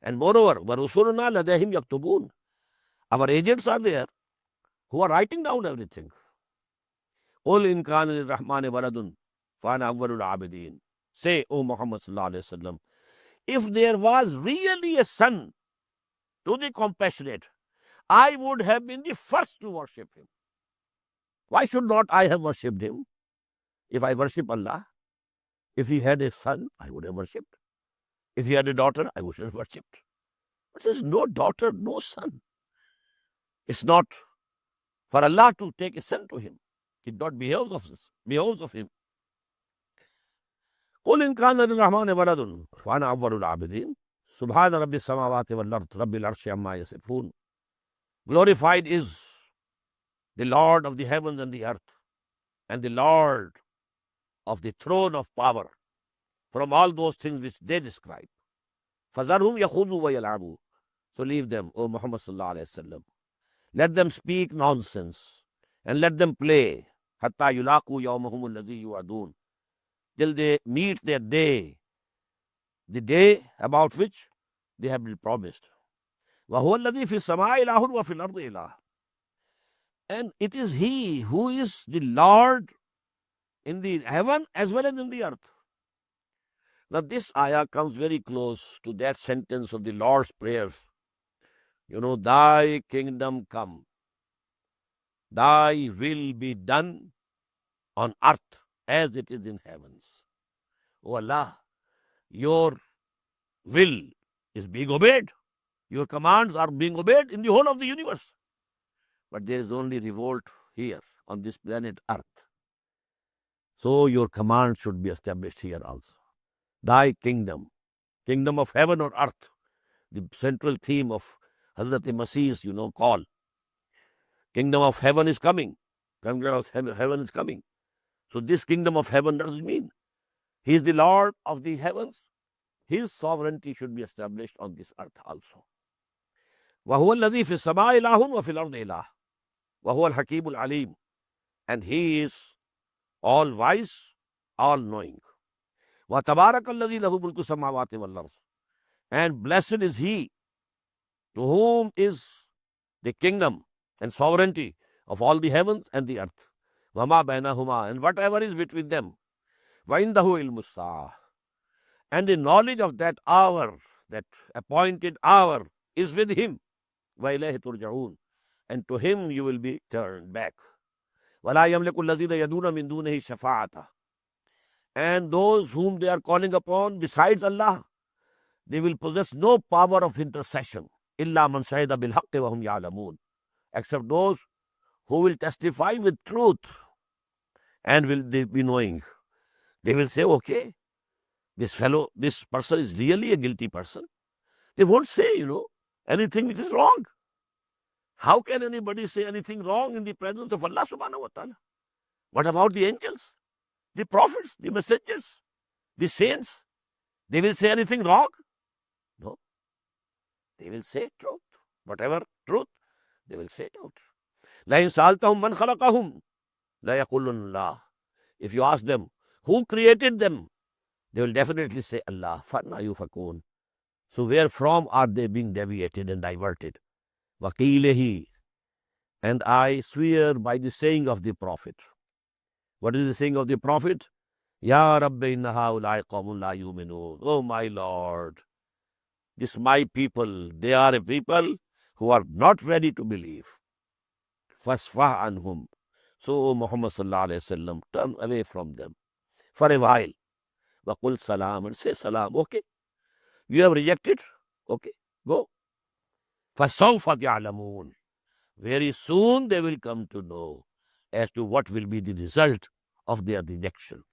And moreover, وَرُسُلُنَا لَدَيْهِمْ يَكْتُبُونَ. Our agents are there who are writing down everything. قُلْ إِنْ كَانَ لِلرَّحْمَنِ وَلَدٌ فَأَنَا أَوَّلُ الْعَابِدِينَ. Say, O Muhammad sallallahu alaihi wasallam, if there was really a son to the compassionate, I would have been the first to worship him. Why should not I have worshipped him? If I worship Allah, if he had a son, I would have worshipped. If he had a daughter, I would have worshipped. But there is no daughter, no son. It's not for Allah to take a son to him. It not behoves of him. قُلْ إِنْ كَانَ لِلرَّحْمَنِ وَلَدٌ فَأَنَا أَوَّلُ الْعَابِدِينَ. Subhana Rabbi samawati wal ard, Rabbil arshi amma yasifun. Glorified is the Lord of the heavens and the earth, and the Lord of the throne of power, from all those things which they describe. فَذَرْهُمْ يَخُوضُوا وَيَلْعَبُوا. So leave them, O Muhammad sallallahu alayhi wa sallam. Let them speak nonsense and let them play. حَتَّى يُلَاقُوا يَوْمَهُمُ الَّذِي يُوعَدُونَ. Till they meet their day, the day about which they have been promised. وَهُوَ الَّذِي فِي السَّمَاءِ إِلَٰهٌ وَفِي الْأَرْضِ إِلَٰهٌ. And it is He who is the Lord in the heaven as well as in the earth. Now this ayah comes very close to that sentence of the Lord's Prayer. Thy kingdom come, thy will be done on earth as it is in heavens. O Allah, your will is being obeyed. Your commands are being obeyed in the whole of the universe. But there is only revolt here on this planet earth. So your command should be established here also. Thy kingdom, kingdom of heaven or earth, the central theme of Hazrat Masih's, call. Kingdom of heaven is coming. Kingdom of heaven is coming. So this kingdom of heaven does mean He is the Lord of the heavens. His sovereignty should be established on this earth also. وَهُوَ الَّذِي فِي السَّمَاءِ إِلَٰهٌ وَفِي الْأَرْضِ إِلَٰهٌ وَهُوَ الْحَكِيمُ الْعَلِيمُ. And He is all wise, all knowing. وَتَبَارَكَ الَّذِي لَهُ مُلْكُ السَّمَاوَاتِ وَالْأَرْضِ. And blessed is He to whom is the kingdom and sovereignty of all the heavens and the earth. وَمَا بَيْنَهُمَا. And whatever is between them. وَإِنْدَهُ عِلْمُ السَّاعَةِ. And the knowledge of that hour, that appointed hour, is with Him. وَإِلَيْهِ تُرْجَعُونَ. And to Him you will be turned back. وَلَا يَمْلِكُ الَّذِينَ يَدُونَ مِن دُونِهِ شَفَاعَةً. And those whom they are calling upon besides Allah, they will possess no power of intercession. إِلَّا مَنْ شَهِدَ بِالْحَقِّ وَهُمْ يَعْلَمُونَ. Except those who will testify with truth and will they be knowing. They will say, okay, this person is really a guilty person. They won't say, anything which is wrong. How can anybody say anything wrong in the presence of Allah subhanahu wa ta'ala? What about the angels, the prophets, the messengers, the saints? They will say anything wrong? No. They will say truth. Whatever truth, they will say it out. لَإِنْ سَأَلْتَهُمْ مَنْ خَلَقَهُمْ لَيَقُولُنَّ اللَّهُ. If you ask them, who created them? They will definitely say Allah. فَأَنَّىٰ يُؤْفَكُونَ. So where from are they being deviated and diverted? وَقِيلِهِ. And I swear by the saying of the Prophet. What is the saying of the Prophet? Ya Rabbi inna haulai qawmun la yu'minun. Oh my Lord, this my people, they are a people who are not ready to believe. Fasfah anhum. So Muhammad sallallahu alayhi wa sallam, turn away from them for a while. Waqul salam, and say salam. Okay, you have rejected. Okay, go. Fasawfa ya'lamun. Very soon they will come to know as to what will be the result of their rejection.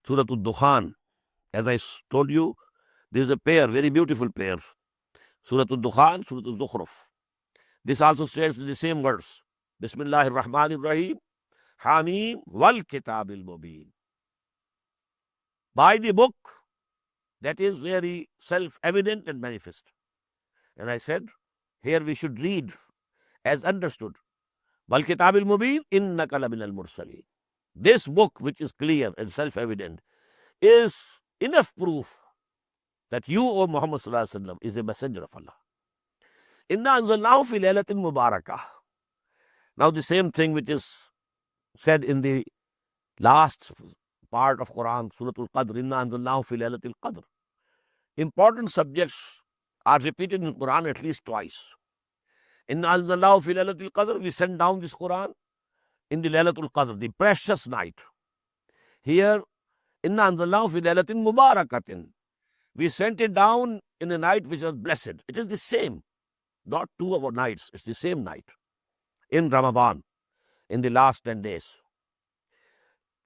Surah Al-Dukhan, as I told you, this is a pair, very beautiful pair. Surah Al-Dukhan, Surah Al-Zukhruf. This also starts with the same words. Bismillahir Rahmanir Rahim. Hamim wal Kitabil Mubin. By the book that is very self-evident and manifest. And I said, here we should read as understood. Wal Kitabil Mubin innaka laminal mursalin. This book, which is clear and self-evident, is enough proof that you, O Muhammad sallallahu alaihi wasallam, is a messenger of Allah. Inna anzalnahu fi laylatin mubarakah. Now the same thing which is said in the last part of Quran, Surah Al-Qadr, Inna anzalnahu fi laylatil qadr. Important subjects are repeated in Quran at least twice. Inna anzalnahu fi laylatil qadr. We send down this Quran in the Laylatul Qadr, the precious night. Here, Inna anzalnahu fi laylatin mubarakatin. We sent it down in a night which was blessed. It is the same, not 2 of our nights. It's the same night in Ramadan, in the last 10 days.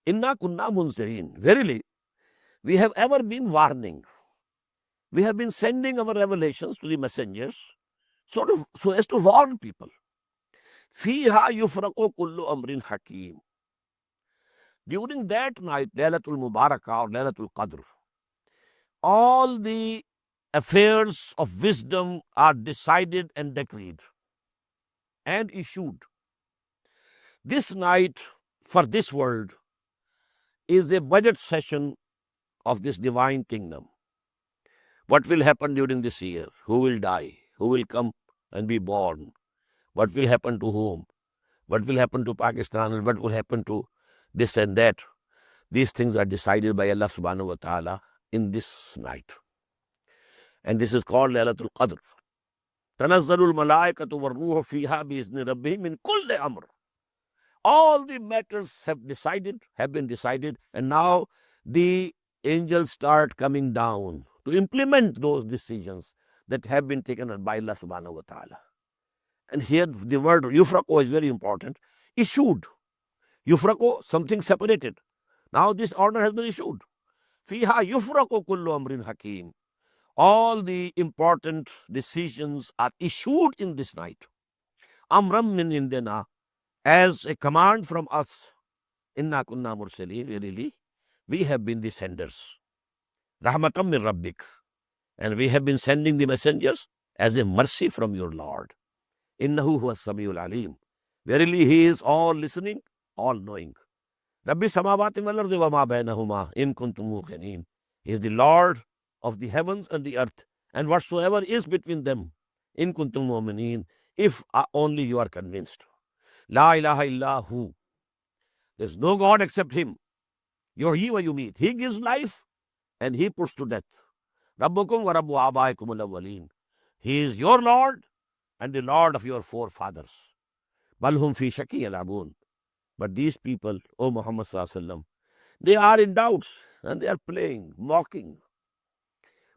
Inna kunna munzirin. Verily, we have ever been warning. We have been sending our revelations to the messengers so as to warn people. فِيهَا يُفْرَقُ كُلُّ أَمْرٍ حَكِيمٍ. During that night, Laylatul Mubarakah or Laylatul Qadr, all the affairs of wisdom are decided and decreed and issued. This night for this world is a budget session of this divine kingdom. What will happen during this year? Who will die? Who will come and be born? What will happen to whom? What will happen to Pakistan? And what will happen to this and that? These things are decided by Allah subhanahu wa ta'ala in this night. And this is called Laylatul Qadr. تَنَزَّلُ الْمَلَائِكَةُ وَالرُّوحُ فِيهَا بِإِذْنِ رَبِّهِمْ مِنْ كُلِّ أَمْرٍ. All the matters have been decided, and now the angels start coming down to implement those decisions that have been taken by Allah subhanahu wa ta'ala. And here the word yufraqo is very important. Issued. Yufraqo, something separated. Now this order has been issued. Fiha yufraqo kullu amrin hakim. All the important decisions are issued in this night. Amram min indina, as a command from us. Inna kunna mursalin, really, we have been the senders. Rahmatam min rabbik. And we have been sending the messengers as a mercy from your Lord. Innahu huwa samiul alim. Verily, he is all listening, all knowing. Rabbi samawati wal ardi wa ma bainahuma in kuntum muqinin. He is the Lord of the heavens and the earth, and whatsoever is between them. In kuntum mu'minin, if only you are convinced. La ilaha illahu. There is no God except him. You're he you meet. He gives life and he puts to death. Rabbukum wa rabbu abaikum al-awwalin. He is your Lord and the Lord of your forefathers. Balhum fi shaki yal'abun. But these people, O Muhammad sallallahu alaihi wasallam, they are in doubts and they are playing, mocking.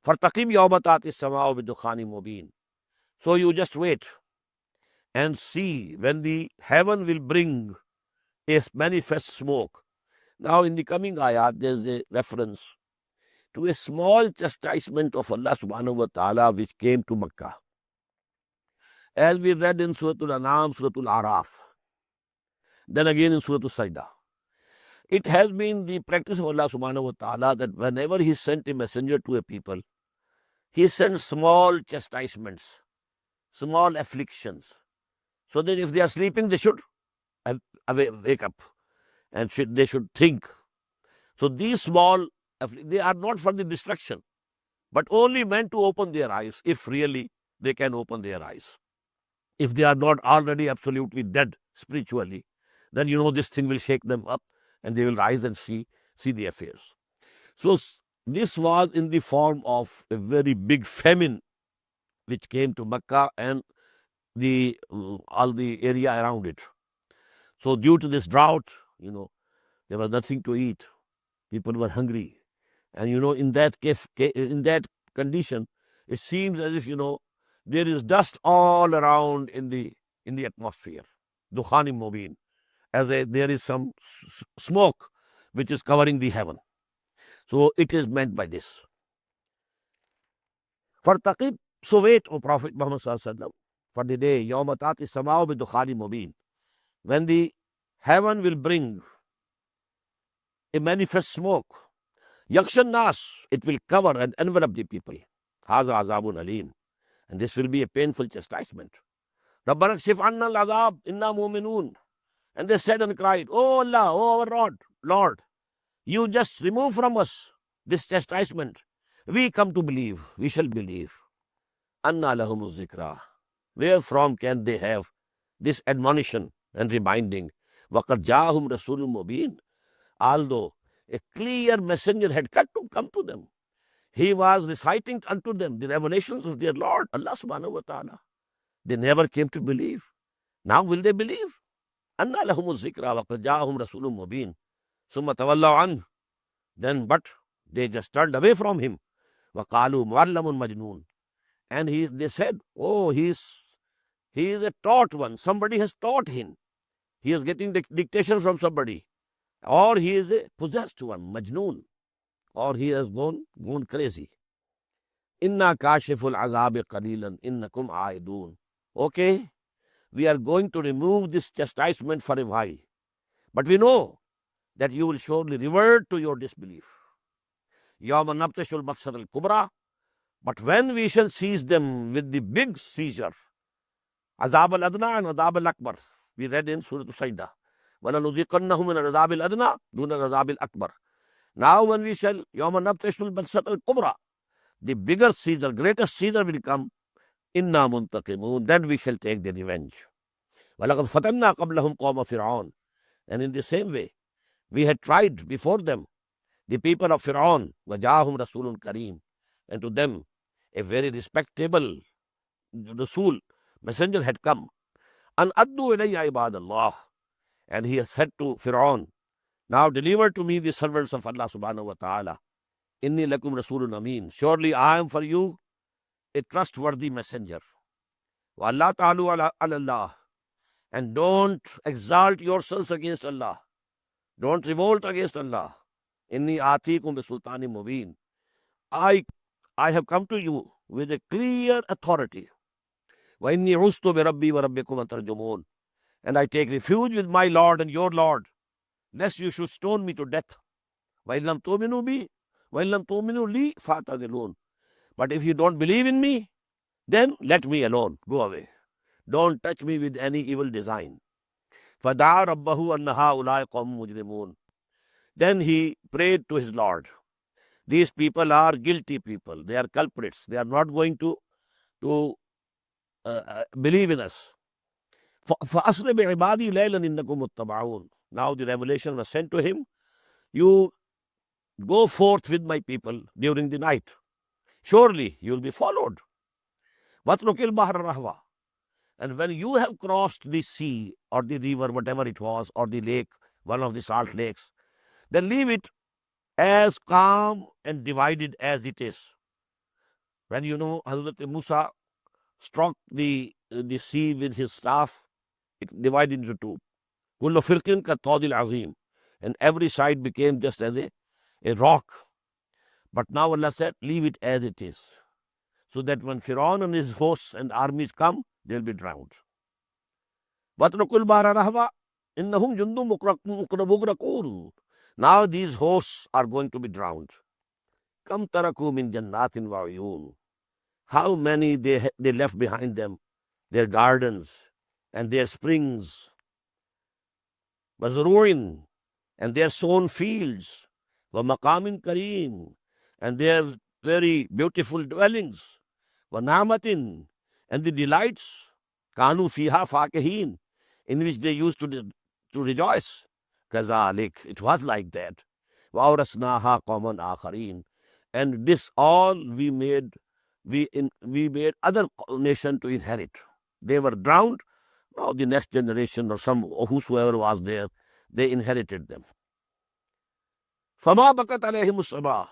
Fartaqib yawma ta'ti as-sama'u bidukhani mubin. So you just wait and see when the heaven will bring a manifest smoke. Now in the coming ayat, there is a reference to a small chastisement of Allah subhanahu wa ta'ala which came to Makkah. As we read in Surah Al-An'am, Surah Al-Araf, then again in Surah Al-Sajdah. It has been the practice of Allah subhanahu wa ta'ala that whenever he sent a messenger to a people, he sent small chastisements, small afflictions, so that if they are sleeping, they should wake up and they should think. So these small, they are not for the destruction, but only meant to open their eyes, if really they can open their eyes. If they are not already absolutely dead spiritually, then this thing will shake them up and they will rise and see the affairs. So this was in the form of a very big famine which came to Makkah and all the area around it. So due to this drought, there was nothing to eat. People were hungry. And in that case, in that condition, it seems as if there is dust all around in the atmosphere. Dukhani mubin. As there is some smoke which is covering the heaven. So it is meant by this. Fartaqib, so wait, O Prophet Muhammad sallallahu alaihi wasallam, for the day, yawma ta'ti as-sama'u bidukhani mubin, when the heaven will bring a manifest smoke. Yakshan nas, it will cover and envelop the people. Haza azabun alim. And this will be a painful chastisement. Rabbana kshif anna al-azab, inna mu'minun. And they said and cried, Oh Allah, oh our Lord, you just remove from us this chastisement. We come to believe, we shall believe. Anna lahum zikra. Where from can they have this admonition and reminding? Waqad ja'ahum rasulun mubin. Although a clear messenger had come to them. He was reciting unto them the revelations of their Lord, Allah subhanahu wa ta'ala. They never came to believe. Now will they believe? Anna lahum zikra waqad ja'ahum rasulun mubin. Summa tawallaw an. Then but they just turned away from him. Waqalu mu'allamun majnoon. And they said, oh, he is a taught one. Somebody has taught him. He is getting dictation from somebody. Or he is a possessed one, majnoon. Or he has gone crazy. Inna kashiful azabi qalilan innakum aidun. Okay, we are going to remove this chastisement for a while. But we know that you will surely revert to your disbelief. Yawma nabtashul matsar al kubra. But when we shall seize them with the big seizure, Azab al Adna and Azab al Akbar, we read in Surah Sajdah. وَلَنُذِيقَنَّهُمْ مِنَ الْعَذَابِ الْأَدْنَى دُونَ الْعَذَابِ الْأَكْبَرِ. Now when we shall يَوْمَ نَبْطِشُ الْبَطْشَةَ الْكُبْرَى, the bigger Caesar, greatest Caesar will come, إِنَّا مُنْتَقِمُونَ, then we shall take the revenge. وَلَقَدْ فَتَنَّا قَبْلَهُمْ قَوْمَ فِرْعَوْنَ. And in the same way, we had tried before them the people of Fir'aun, وَجَاهُمْ رَسُولٌ كَرِيمٌ, and to them a very respectable Rasul, messenger had come. And addu ilayya ibadallah. And he has said to Fir'aun, now deliver to me the servants of Allah subhanahu wa ta'ala. Inni lakum rasulun ameen. Surely I am for you a trustworthy messenger. Wa Allah ta'alu ala Allah. And don't exalt yourselves against Allah. Don't revolt against Allah. Inni atikum bi sultani mubin. I have come to you with a clear authority. Wa inni ustu bi rabbi wa rabbikum an tarjumun. And I take refuge with my Lord and your Lord, lest you should stone me to death. وَإِن لَمْ تُؤْمِنُوا بِي وَإِن لَمْ تُؤْمِنُوا لِي فَاعْتَزِلُونِ. But if you don't believe in me, then let me alone. Go away. Don't touch me with any evil design. فَدَعَا رَبَّهُ أَنَّ هَؤُلَاءِ قَوْمٌ مُجْرِمُونَ. Then he prayed to his Lord. These people are guilty people. They are culprits. They are not going to believe in us. فَأَسْرِ بِعِبَادِي لَيْلًا إِنَّكُمْ مُتَّبَعُونَ. Now the revelation was sent to him. You go forth with my people during the night. Surely you will be followed. وَاتْرُكِ الْبَحْرَ رَهْوًا. And when you have crossed the sea or the river, whatever it was, or the lake, one of the salt lakes, then leave it as calm and divided as it is. When Hazrat Musa struck the sea with his staff, it divided into two. كُلُّ فِرْقٍ كَالطَّودِ الْعَظِيمِ. And every side became just as a rock. But now Allah said, leave it as it is. So that when Fir'aun and his hosts and armies come, they'll be drowned. وَاتْرُكُ الْبَحْرَ رَهْوًا إِنَّهُمْ جُنْدٌ مُغْرَقُونَ. Now these hosts are going to be drowned. كَمْ تَرَكُوا مِنْ جَنَّاتٍ وَعُيُونٍ. How many they left behind them, their gardens and their springs, وَزُرُوعٍ, and their sown fields, وَمَقَامٍ كَرِيمٍ, and their very beautiful dwellings, وَنَعْمَةٍ, and the delights, كَانُوا فِيهَا فَاكِهِينَ, in which they used to rejoice. كَذَلِكَ, it was like that. وَأَوْرَثْنَاهَا قَوْمًا آخَرِينَ. And this all we made other nation to inherit. They were drowned. Now the next generation or whosoever was there, they inherited them. فَمَا بَقَتْ عَلَيْهِمُ السَّمَاءُ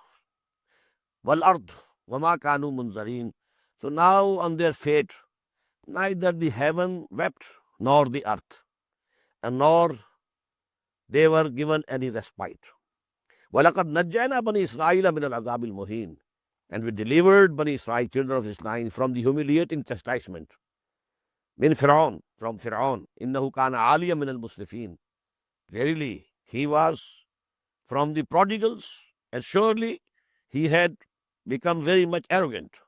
وَالْأَرْضُ وَمَا كَانُوا مُنْظَرِينَ. So now on their fate, neither the heaven wept nor the earth, and nor they were given any respite. وَلَقَدْ نَجَّيْنَا بَنِي إِسْرَائِيلَ مِنَ الْعَذَابِ الْمُهِينِ. And we delivered Bani Israel, children of Israel, from the humiliating chastisement. Min Fir'aun, from Fir'aun. إِنَّهُ كَانَ عَالِيًا مِنَ الْمُسْرِفِينَ. Verily, he was from the prodigals, and surely he had become very much arrogant.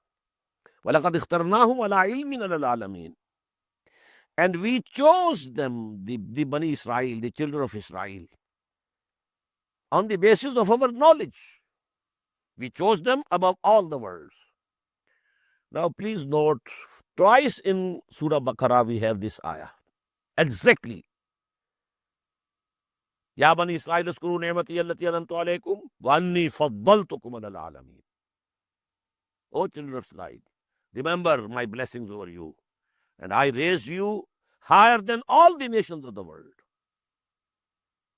وَلَقَدْ اخْتَرْنَاهُمْ عَلَىٰ عِلْمٍ عَلَى الْعَالَمِينَ. And we chose them, the Bani Israel, the children of Israel, on the basis of our knowledge. We chose them above all the worlds. Now please note, twice in Surah Baqarah we have this ayah. Exactly. Ya Bani Israel اذكروا نعمتي التي أنعمت عليكم وأني فضلتكم على العالمين. O children of Israel, remember my blessings over you, and I raised you higher than all the nations of the world.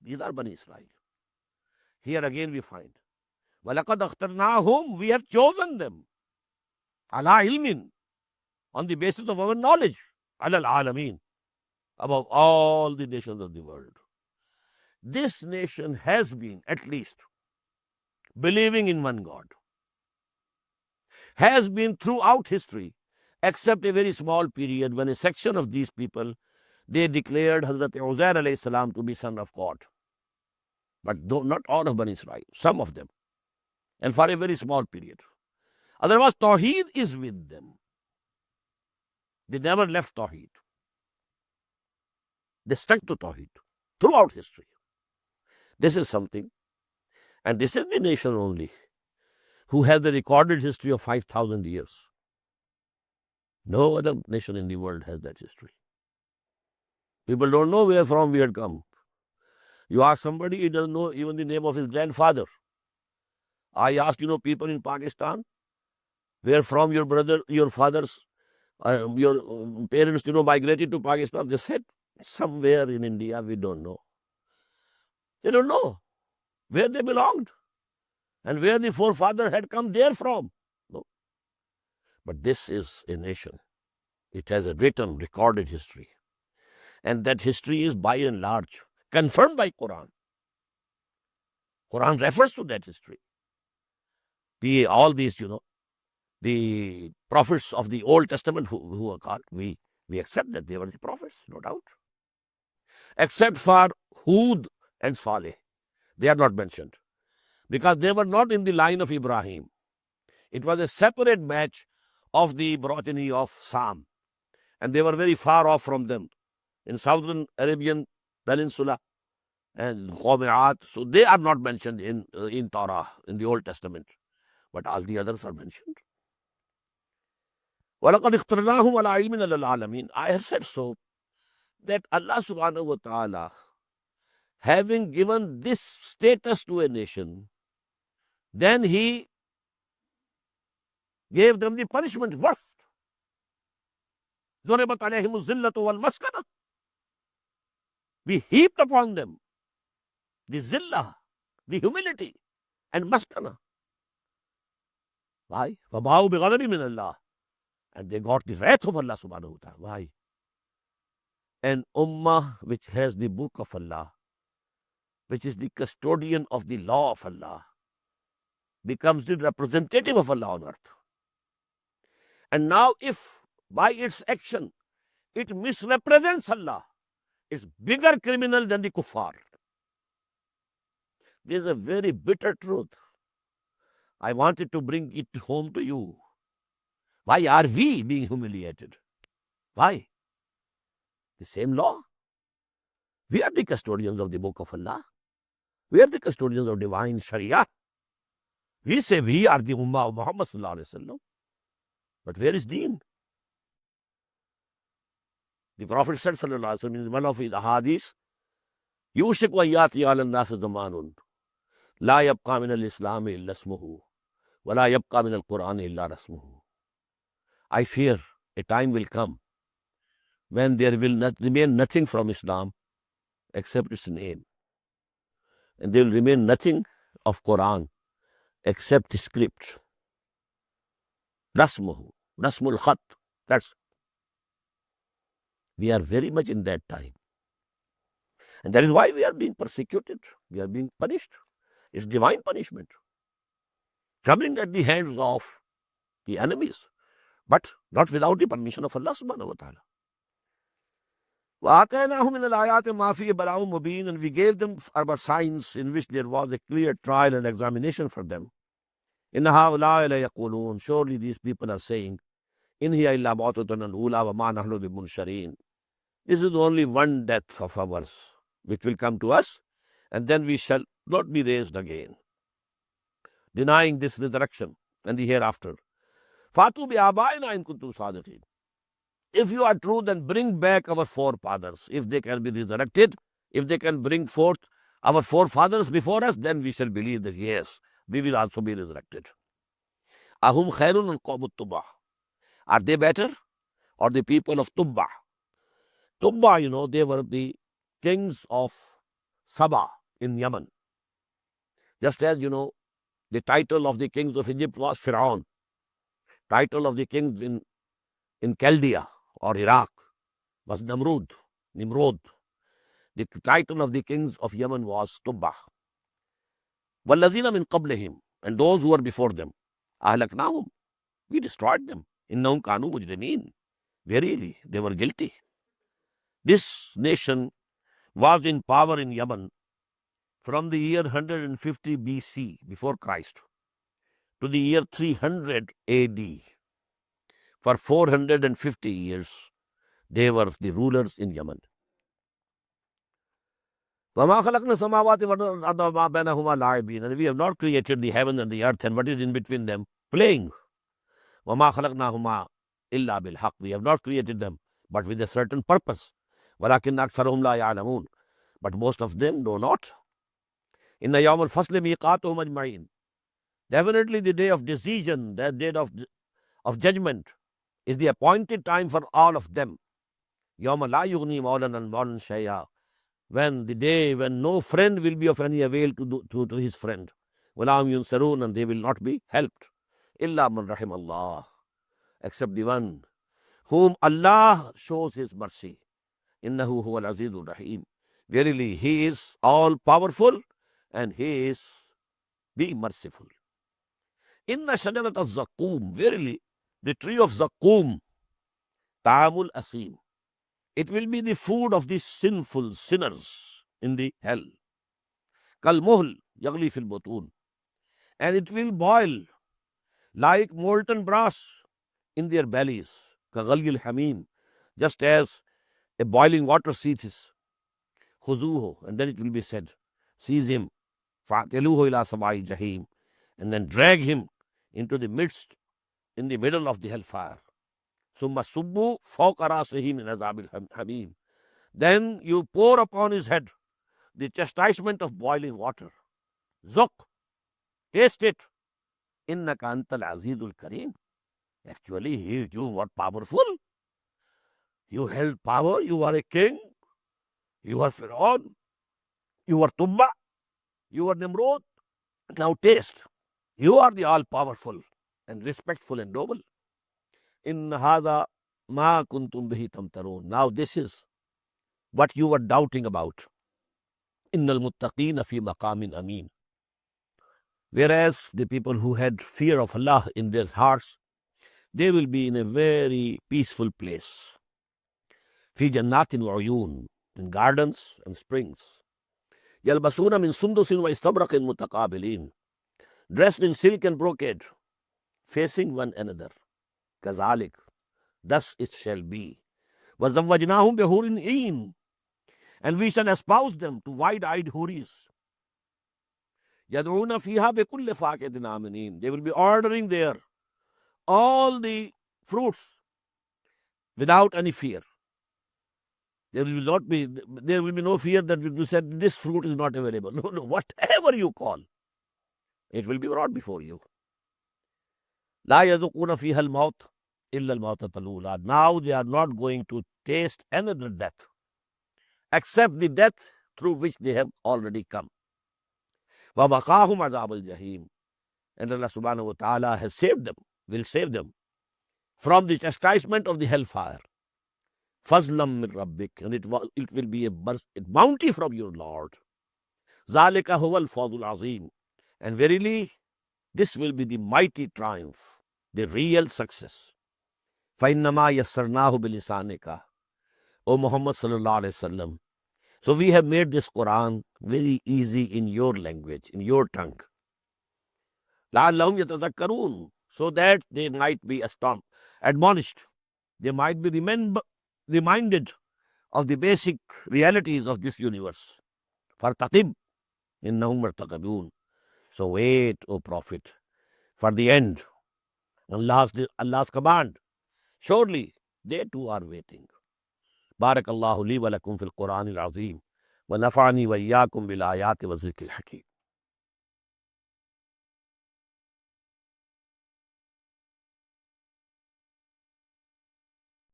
These are Bani Israel. Here again we find, وَلَقَدْ اخْتَرْنَاهُمْ, we have chosen them, عَلَىٰ عِلْمٍ, on the basis of our knowledge, عَلَى الْعَالَمِينَ, above all the nations of the world. This nation has been, at least, believing in one God, has been throughout history, except a very small period when a section of these people, they declared Hazrat Uzair alayhi salam to be son of God. But not all of Bani Israel, some of them, and for a very small period. Otherwise, Tawheed is with them. They never left Tawheed. They stuck to Tawheed throughout history. This is something, and this is the nation only who has the recorded history of 5,000 years. No other nation in the world has that history. People don't know where from we had come. You ask somebody, he doesn't know even the name of his grandfather. I asked, people in Pakistan, where from your brother, your fathers, your parents, migrated to Pakistan. They said, somewhere in India, we don't know. They don't know where they belonged and where the forefather had come there from. No. But this is a nation. It has a written, recorded history. And that history is by and large confirmed by Quran. Quran refers to that history. All these, the prophets of the Old Testament who are called, we accept that they were the prophets, no doubt. Except for Hud and Saleh. They are not mentioned because they were not in the line of Ibrahim. It was a separate batch of the progeny of Sam, and they were very far off from them in southern Arabian Peninsula and Qawmi'at. So they are not mentioned in Torah, in the Old Testament, but all the others are mentioned. وَلَقَدْ اخْتَرْنَاهُمْ عَلَىٰ عِلْمٍ عَلَى الْعَالَمِينَ. I have said so, that Allah subhanahu wa ta'ala, having given this status to a nation, then He gave them the punishment worst. ضُرِبَتْ عَلَيْهِمُ الذِّلَّةُ وَالْمَسْكَنَةُ. We heaped upon them the zillah, the humility, and maskana. Why? فَبَاءُوا بِغَضَبٍ مِّنَ اللَّهِ. And they got the wrath of Allah subhanahu wa ta'ala. Why? An ummah which has the book of Allah, which is the custodian of the law of Allah, becomes the representative of Allah on earth. And now if by its action it misrepresents Allah, it's bigger criminal than the kuffar. This is a very bitter truth. I wanted to bring it home to you. Why are we being humiliated? Why? The same law. We are the custodians of the book of Allah. We are the custodians of divine Sharia. We say we are the Ummah of Muhammad sallallahu alaihi wasallam. But where is Deen? The Prophet said sallallahu alaihi wasallam in one of his ahadith, يُوشِكُ أَن يَأْتِيَ عَلَى النَّاسِ زَمَانٌ لَا يَبْقَى مِنَ الْإِسْلَامِ إِلَّا اسْمُهُ وَلَا يَبْقَى مِنَ الْقُرْآنِ إِلَّا رَسْمُهُ. I fear a time will come when there will not remain nothing from Islam except its name. And there will remain nothing of Quran except the script. Rasmuhu, Rasmul Khat. We are very much in that time. And that is why we are being persecuted. We are being punished. It's divine punishment coming at the hands of the enemies, but not without the permission of Allah subhanahu wa ta'ala. وَآتَيْنَاهُمْ مِنَ الْآيَاتِ مَا فِيهِ بَلَاءٌ مُبِينٌ. And we gave them our signs in which there was a clear trial and examination for them. إِنَّ هَؤُلَاءِ لَيَقُولُونَ. Surely these people are saying, إِنْ هِيَ إِلَّا مَوْتَتُنَا الْأُولَىٰ وَمَا نَحْنُ بِمُنشَرِينَ. This is only one death of ours which will come to us, and then we shall not be raised again. Denying this resurrection and the hereafter. فَاتُوا بِآبَائِنَا إِن كُنتُمْ صَادِقِينَ. If you are true, then bring back our forefathers. If they can be resurrected, if they can bring forth our forefathers before us, then we shall believe that yes, we will also be resurrected. Ahum khairun and qawmut Tubbah. Are they better? Or the people of Tubbah? Tubbah, they were the kings of Saba in Yemen. Just as, the title of the kings of Egypt was Pharaoh. Title of the kings in Chaldea or Iraq was Nimrod. The title of the kings of Yemen was Tubbah. وَالَّذِينَ مِن قَبْلِهِمْ. And those who were before them. أَهْلَكْنَاهُمْ. We destroyed them. Innahum kanu mujrimin. Verily, they were guilty. This nation was in power in Yemen from the year 150 BC, before Christ, to the year 300 AD. For 450 years, they were the rulers in Yemen. وَمَا خَلَقْنَا السَّمَاوَاتِ وَالْأَرْضَ وَمَا بَيْنَهُمَا لَاعِبِينَ. And we have not created the heaven and the earth and what is in between them, playing. وَمَا خَلَقْنَاهُمَا إِلَّا بِالْحَقِّ. We have not created them, but with a certain purpose. وَلَكِنَّ أَكْثَرَهُمْ لَا يَعْلَمُونَ. But most of them know not. إِنَّ يَوْمَ الْفَصْلِ مِيقَاتُهُمْ أَجْمَعِينَ. Definitely the day of decision, the day of judgment, is the appointed time for all of them. يَوْمَ لَا يُغْنِي مَوْلًى عَنْ مَوْلًى شَيْئًا. When the day when no friend will be of any avail to his friend. وَلَا هُمْ يُنْصَرُونَ. And they will not be helped. إِلَّا مَنْ رَحِمَ اللَّهُ. Except the one whom Allah shows his mercy. إِنَّهُ هُوَ الْعَزِيزُ الرَّحِيمُ. Verily, he is all powerful and he is the merciful. Inna shajarat az-zaqqum. Verily, the tree of Zaqqum, ta'amul asim. It will be the food of the sinful sinners in the hell. Kal muhl yagli fil butun. And it will boil like molten brass in their bellies. Kaghalyil hamim. Just as a boiling water seethes. Khuzuhu. And then it will be said, seize him. Fa'tiluhu ila samai jahim. And then drag him into the midst, in the middle of the hellfire. Summa subbu fawqa rasihi min azabil hamim. Then you pour upon his head the chastisement of boiling water. Zuq, taste it. Innaka antal azizul kareem. Actually, you were powerful. You held power. You are a king. You are Pharaoh. You are Tubba. You are Nimrod. Now taste. You are the all-powerful and respectful and noble. In hadha ma kuntum bihi tamtarun. Now this is what you were doubting about. Innal muttaqina fi maqamin amin. Whereas the people who had fear of Allah in their hearts, they will be in a very peaceful place. Fi jannatin wa uyun. In gardens and springs. Yalbasuna min sundusin wa istabraqin mutaqabilin. Dressed in silk and brocade, facing one another. Kazalik. Thus it shall be. وَزَوَّجْنَاهُمْ بِحُورٍ عِينٍ. And we shall espouse them to wide-eyed houris. يَدْعُونَ فِيهَا بِكُلِّ فَاكِهَةٍ آمِنِينَ. They will be ordering there all the fruits without any fear. There will be no fear that you said this fruit is not available. No, whatever you call, it will be brought before you. لَا يَذُقُونَ فِيهَا الْمَوْتِ إِلَّا الْمَوْتَةَ الْأُولَىٰ. Now they are not going to taste another death, except the death through which they have already come. وَوَقَاهُمْ عَذَابَ الْجَحِيمِ. And Allah subhanahu wa ta'ala has saved them, will save them from the chastisement of the hellfire. فَضْلًا مِّن رَبِّكَ. And it will be a bounty from your Lord. ذَلِكَ هُوَ الْفَوْزُ الْعَظِيمُ. And verily, this will be the mighty triumph, the real success. فَإِنَّمَا يَسَّرْنَاهُ بِلِسَانِكَ. O Muhammad sallallahu alayhi wasallam. So we have made this Quran very easy in your language, in your tongue. لَعَلَّهُمْ يَتَذَكَّرُونَ. So that they might be admonished. They might be reminded of the basic realities of this universe. فَارْتَقِبْ إِنَّهُمْ مُرْتَقِبُونَ. So wait, O Prophet, for the end. Allah's command. Surely they too are waiting. بارك الله لي ولكم في القرآن العظيم ونفعني وإياكم بالآيات والذكر الحكيم.